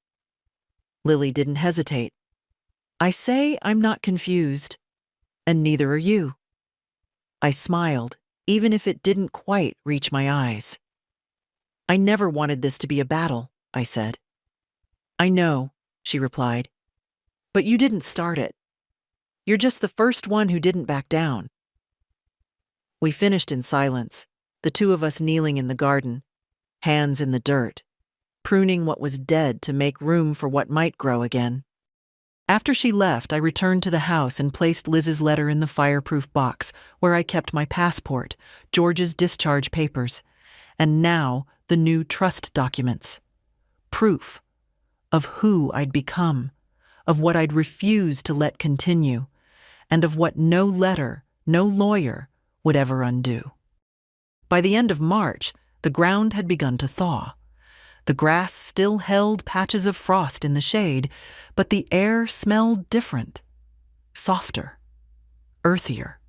Lily didn't hesitate. I say I'm not confused, and neither are you. I smiled, even if it didn't quite reach my eyes. I never wanted this to be a battle, I said. I know, she replied. But you didn't start it. You're just the first one who didn't back down. We finished in silence, the two of us kneeling in the garden, hands in the dirt, pruning what was dead to make room for what might grow again. After she left, I returned to the house and placed Liz's letter in the fireproof box where I kept my passport, George's discharge papers, and now the new trust documents. Proof of who I'd become, of what I'd refused to let continue, and of what no letter, no lawyer would ever undo. By the end of March, the ground had begun to thaw. The grass still held patches of frost in the shade, but the air smelled different, softer, earthier.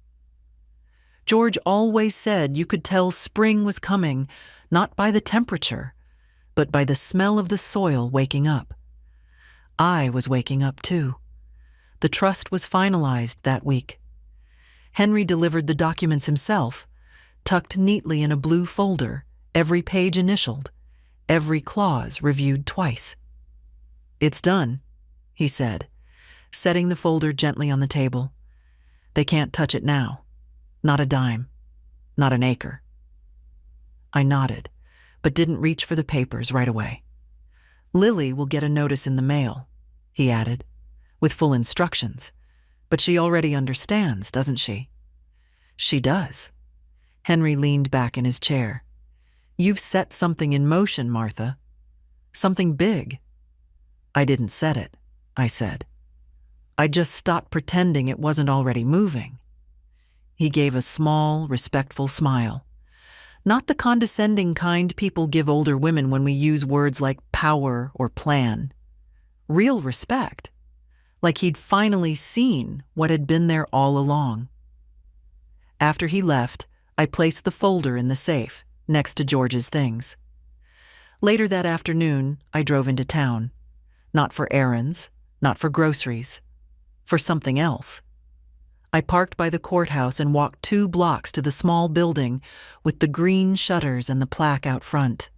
George always said you could tell spring was coming, not by the temperature, but by the smell of the soil waking up. I was waking up too. The trust was finalized that week. Henry delivered the documents himself, tucked neatly in a blue folder, every page initialed, every clause reviewed twice. It's done, he said, setting the folder gently on the table. They can't touch it now. Not a dime. Not an acre. I nodded, but didn't reach for the papers right away. Lily will get a notice in the mail, he added, with full instructions. But she already understands, doesn't she? She does. Henry leaned back in his chair. You've set something in motion, Martha. Something big. I didn't set it, I said. I just stopped pretending it wasn't already moving. He gave a small, respectful smile. Not the condescending kind people give older women when we use words like power or plan. Real respect. Like he'd finally seen what had been there all along. After he left, I placed the folder in the safe, next to George's things. Later that afternoon, I drove into town. Not for errands, not for groceries. For something else. I parked by the courthouse and walked 2 blocks to the small building with the green shutters and the plaque out front.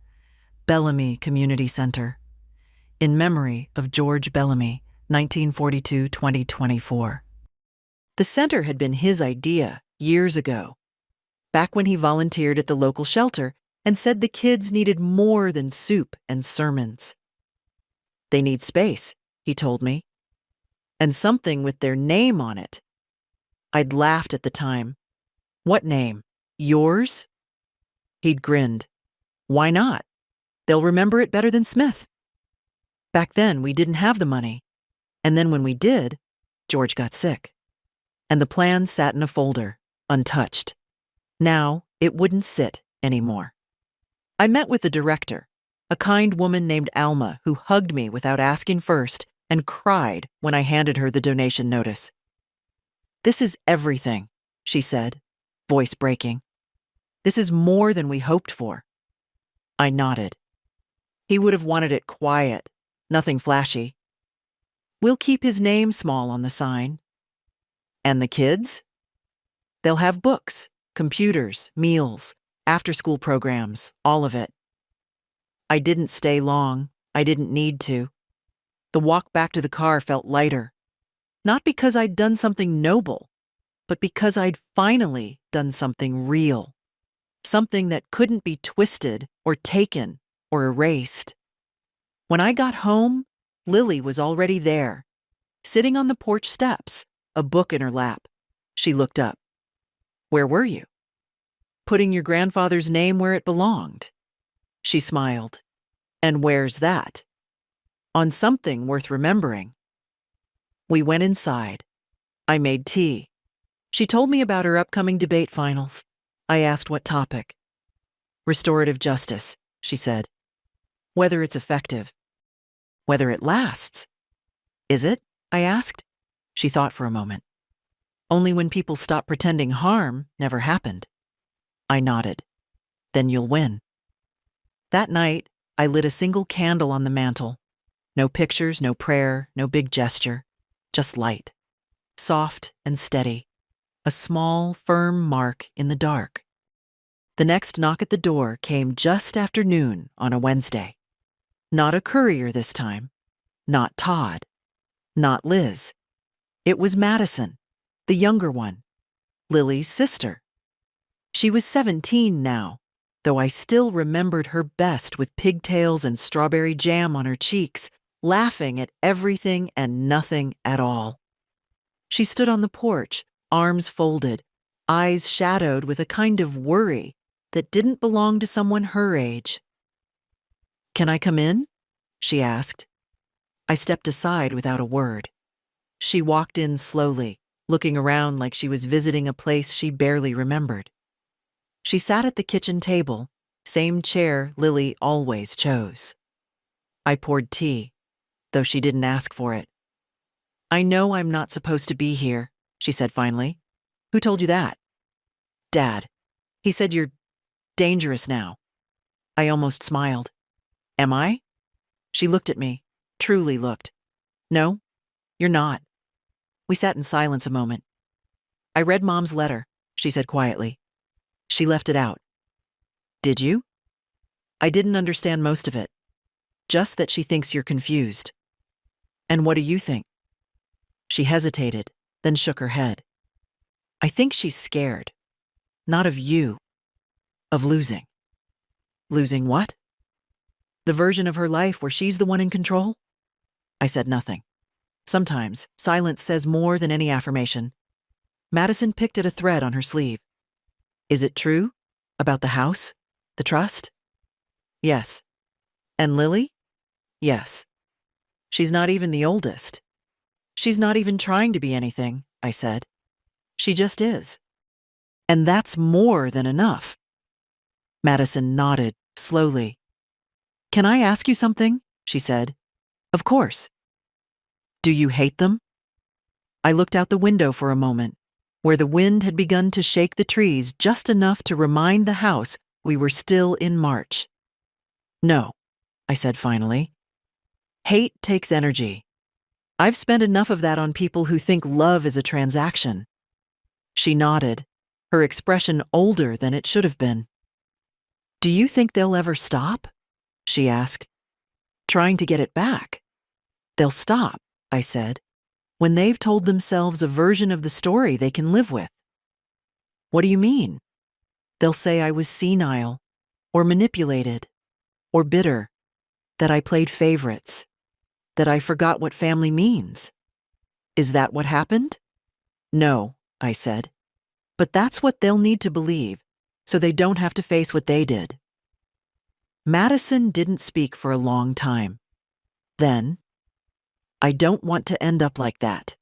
Bellamy Community Center. In memory of George Bellamy, 1942-2024. The center had been his idea years ago, back when he volunteered at the local shelter and said the kids needed more than soup and sermons. They need space, he told me, and something with their name on it. I'd laughed at the time. What name? Yours? He'd grinned. Why not? They'll remember it better than Smith. Back then, we didn't have the money. And then when we did, George got sick. And the plan sat in a folder, untouched. Now, it wouldn't sit anymore. I met with the director, a kind woman named Alma who hugged me without asking first and cried when I handed her the donation notice. This is everything, she said, voice breaking. This is more than we hoped for. I nodded. He would have wanted it quiet, nothing flashy. We'll keep his name small on the sign. And the kids? They'll have books, computers, meals, after-school programs, all of it. I didn't stay long. I didn't need to. The walk back to the car felt lighter. Not because I'd done something noble, but because I'd finally done something real. Something that couldn't be twisted or taken or erased. When I got home, Lily was already there, sitting on the porch steps, a book in her lap. She looked up. Where were you? Putting your grandfather's name where it belonged. She smiled. And where's that? On something worth remembering. We went inside. I made tea. She told me about her upcoming debate finals. I asked what topic. Restorative justice, she said. Whether it's effective. Whether it lasts. Is it? I asked. She thought for a moment. Only when people stop pretending harm never happened. I nodded. Then you'll win. That night, I lit a single candle on the mantel. No pictures, no prayer, no big gesture. Just light. Soft and steady. A small, firm mark in the dark. The next knock at the door came just after noon on a Wednesday. Not a courier this time. Not Todd. Not Liz. It was Madison, the younger one, Lily's sister. She was 17 now, though I still remembered her best with pigtails and strawberry jam on her cheeks, laughing at everything and nothing at all. She stood on the porch, arms folded, eyes shadowed with a kind of worry that didn't belong to someone her age. "Can I come in?" she asked. I stepped aside without a word. She walked in slowly, looking around like she was visiting a place she barely remembered. She sat at the kitchen table, same chair Lily always chose. I poured tea, though she didn't ask for it. "I know I'm not supposed to be here," she said finally. "Who told you that?" "Dad. He said you're dangerous now." I almost smiled. "Am I?" She looked at me, truly looked. "No, you're not." We sat in silence a moment. "I read Mom's letter," she said quietly. "She left it out." "Did you?" "I didn't understand most of it. Just that she thinks you're confused." "And what do you think?" She hesitated, then shook her head. "I think she's scared. Not of you. Of losing." "Losing what?" "The version of her life where she's the one in control?" I said nothing. Sometimes silence says more than any affirmation. Madison picked at a thread on her sleeve. "Is it true? About the house? The trust?" "Yes." "And Lily?" "Yes." "She's not even the oldest." "She's not even trying to be anything," I said. "She just is. And that's more than enough." Madison nodded, slowly. "Can I ask you something?" she said. "Of course." "Do you hate them?" I looked out the window for a moment, where the wind had begun to shake the trees just enough to remind the house we were still in March. "No," I said finally. "Hate takes energy. I've spent enough of that on people who think love is a transaction." She nodded, her expression older than it should have been. "Do you think they'll ever stop?" she asked. "Trying to get it back?" "They'll stop," I said, "when they've told themselves a version of the story they can live with." "What do you mean?" "They'll say I was senile, or manipulated, or bitter, that I played favorites, that I forgot what family means." "Is that what happened?" "No," I said. "But that's what they'll need to believe, so they don't have to face what they did." Madison didn't speak for a long time. Then, "I don't want to end up like that."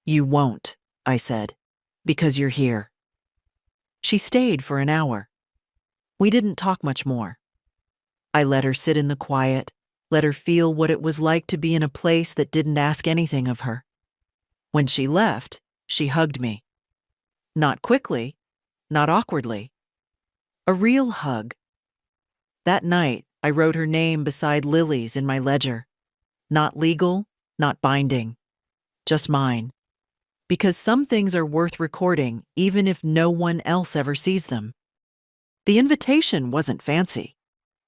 "You won't," I said, "because you're here." She stayed for an hour. We didn't talk much more. I let her sit in the quiet, let her feel what it was like to be in a place that didn't ask anything of her. When she left, she hugged me. Not quickly, not awkwardly. A real hug. That night, I wrote her name beside Lily's in my ledger. Not legal, not binding. Just mine. Because some things are worth recording even if no one else ever sees them. The invitation wasn't fancy.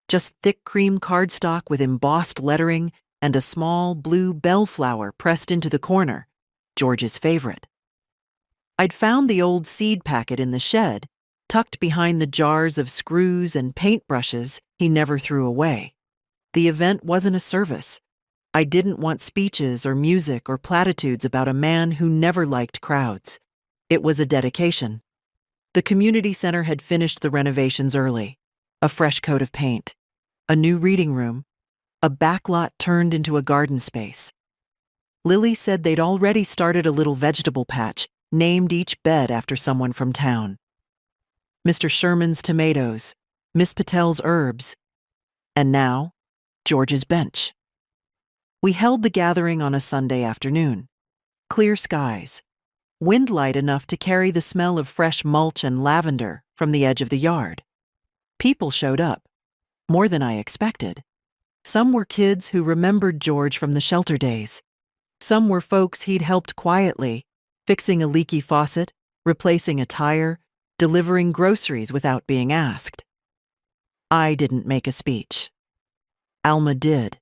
Just thick cream cardstock with embossed lettering and a small blue bellflower pressed into the corner, George's favorite. I'd found the old seed packet in the shed, tucked behind the jars of screws and paintbrushes he never threw away. The event wasn't a service. I didn't want speeches or music or platitudes about a man who never liked crowds. It was a dedication. The community center had finished the renovations early. A fresh coat of paint, a new reading room, a backlot turned into a garden space. Lily said they'd already started a little vegetable patch, named each bed after someone from town. Mr. Sherman's tomatoes, Miss Patel's herbs, And now, George's bench. We held the gathering on a Sunday afternoon. Clear skies. Wind light enough to carry the smell of fresh mulch and lavender from the edge of the yard. People showed up, more than I expected. Some were kids who remembered George from the shelter days. Some were folks he'd helped quietly, fixing a leaky faucet, replacing a tire, delivering groceries without being asked. I didn't make a speech. Alma did.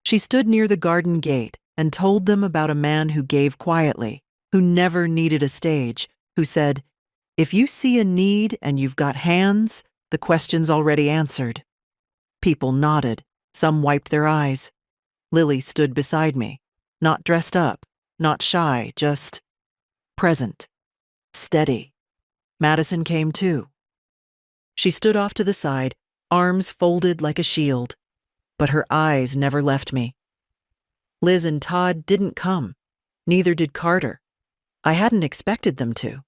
She stood near the garden gate and told them about a man who gave quietly, who never needed a stage, who said, "If you see a need and you've got hands, the question's already answered." People nodded. Some wiped their eyes. Lily stood beside me, not dressed up, not shy, just present, steady. Madison came too. She stood off to the side, arms folded like a shield, but her eyes never left me. Liz and Todd didn't come. Neither did Carter. I hadn't expected them to.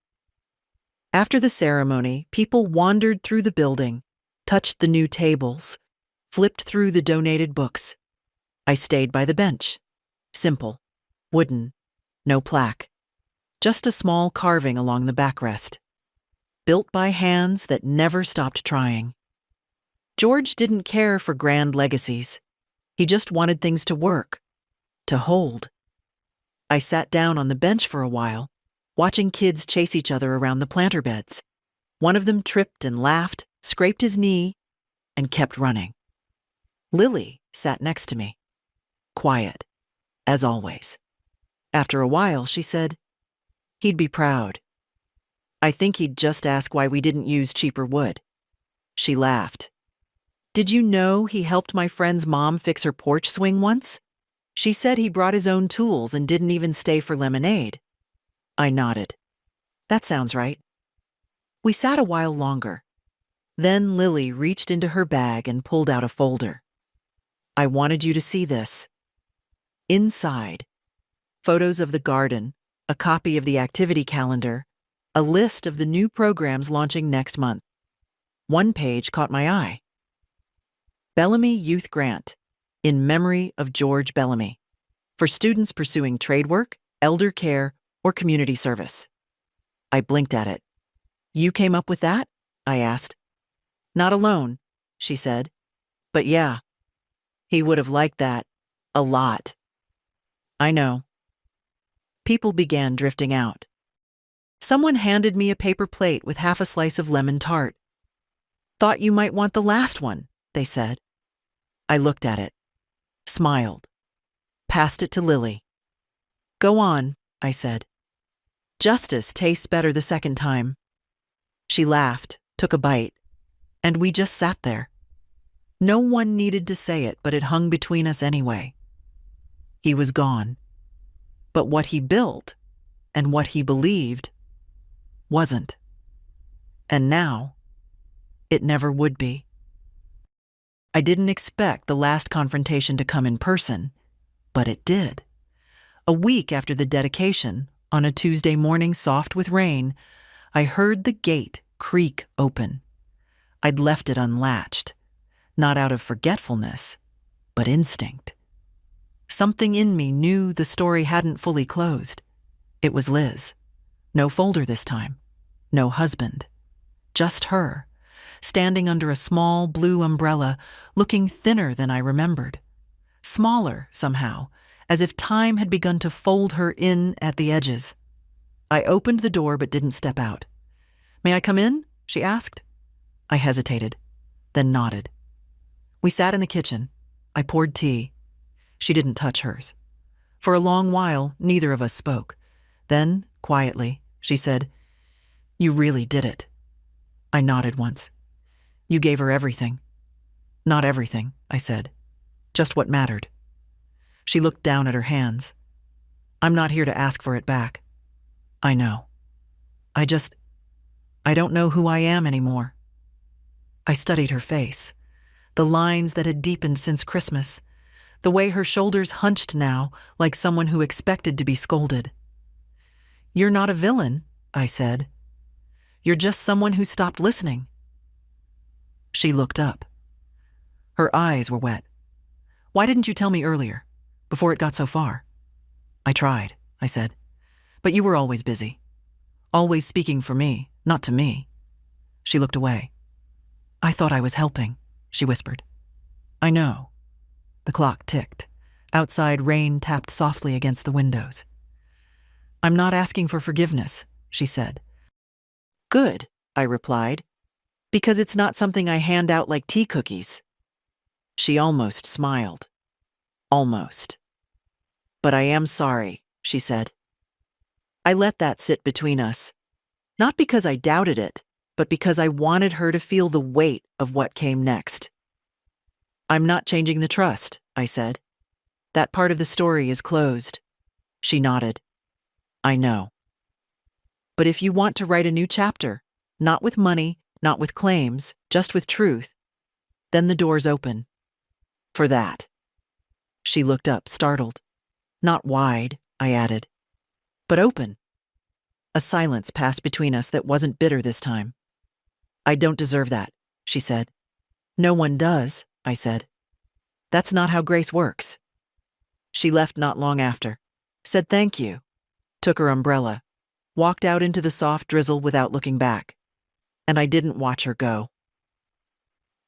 After the ceremony, people wandered through the building, touched the new tables, flipped through the donated books. I stayed by the bench. Simple, wooden, no plaque. Just a small carving along the backrest. Built by hands that never stopped trying. George didn't care for grand legacies. He just wanted things to work, to hold. I sat down on the bench for a while, watching kids chase each other around the planter beds. One of them tripped and laughed, scraped his knee, and kept running. Lily sat next to me, quiet, as always. After a while, she said, "He'd be proud. I think he'd just ask why we didn't use cheaper wood." She laughed. "Did you know he helped my friend's mom fix her porch swing once? She said he brought his own tools and didn't even stay for lemonade." I nodded. "That sounds right." We sat a while longer. Then Lily reached into her bag and pulled out a folder. "I wanted you to see this." Inside, photos of the garden, a copy of the activity calendar, a list of the new programs launching next month. One page caught my eye. Bellamy Youth Grant, in memory of George Bellamy, for students pursuing trade work, elder care, or community service. I blinked at it. "You came up with that?" I asked. "Not alone," she said. "But yeah, he would have liked that. A lot." I know. People began drifting out. Someone handed me a paper plate with half a slice of lemon tart. "Thought you might want the last one," they said. I looked at it, smiled, passed it to Lily. "Go on," I said. "Justice tastes better the second time." She laughed, took a bite, and we just sat there. No one needed to say it, but it hung between us anyway. He was gone. But what he built, and what he believed, wasn't. And now, it never would be. I didn't expect the last confrontation to come in person, but it did. A week after the dedication, on a Tuesday morning soft with rain, I heard the gate creak open. I'd left it unlatched, not out of forgetfulness, but instinct. Something in me knew the story hadn't fully closed. It was Liz. No folder this time. No husband. Just her, standing under a small blue umbrella, looking thinner than I remembered. Smaller, somehow, as if time had begun to fold her in at the edges. I opened the door but didn't step out. "May I come in?" she asked. I hesitated, then nodded. We sat in the kitchen. I poured tea. She didn't touch hers. For a long while, neither of us spoke. Then, quietly, she said, "You really did it." I nodded once. "You gave her everything." "Not everything," I said. "Just what mattered." She looked down at her hands. "I'm not here to ask for it back." "I know. I don't know who I am anymore." I studied her face, the lines that had deepened since Christmas, the way her shoulders hunched now like someone who expected to be scolded. "You're not a villain," I said. "You're just someone who stopped listening." She looked up. Her eyes were wet. Why didn't you tell me earlier, before it got so far? I tried, I said. But you were always busy. Always speaking for me, not to me. She looked away. I thought I was helping, she whispered. I know. The clock ticked. Outside, rain tapped softly against the windows. I'm not asking for forgiveness, she said. Good, I replied, because it's not something I hand out like tea cookies. She almost smiled. Almost. But I am sorry, she said. I let that sit between us, not because I doubted it, but because I wanted her to feel the weight of what came next. I'm not changing the trust, I said. That part of the story is closed. She nodded. I know. But if you want to write a new chapter, not with money, not with claims, just with truth, then the door's open. For that. She looked up, startled. Not wide, I added, but open. A silence passed between us that wasn't bitter this time. I don't deserve that, she said. No one does, I said. That's not how grace works. She left not long after, said thank you, took her umbrella, walked out into the soft drizzle without looking back, and I didn't watch her go.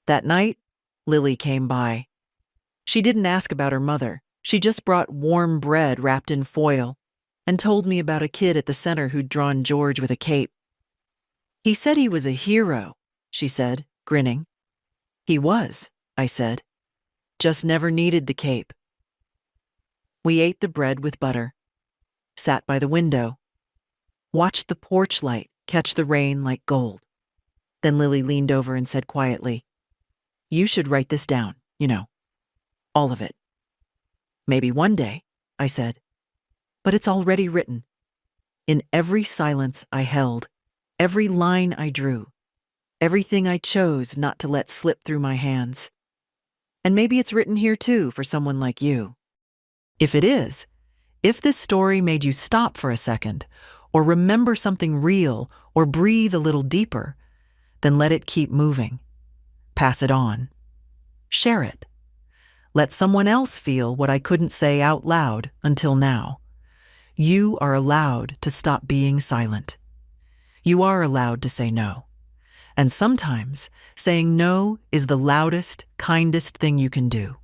That night, Lily came by. She didn't ask about her mother. She just brought warm bread wrapped in foil and told me about a kid at the center who'd drawn George with a cape. He said he was a hero, she said, grinning. He was, I said. Just never needed the cape. We ate the bread with butter, sat by the window, watched the porch light catch the rain like gold. Then Lily leaned over and said quietly, You should write this down, all of it. Maybe one day, I said, but it's already written. In every silence I held, every line I drew, everything I chose not to let slip through my hands. And maybe it's written here too for someone like you. If it is, if this story made you stop for a second, or remember something real, or breathe a little deeper, then let it keep moving. Pass it on. Share it. Let someone else feel what I couldn't say out loud until now. You are allowed to stop being silent. You are allowed to say no. And sometimes saying no is the loudest, kindest thing you can do.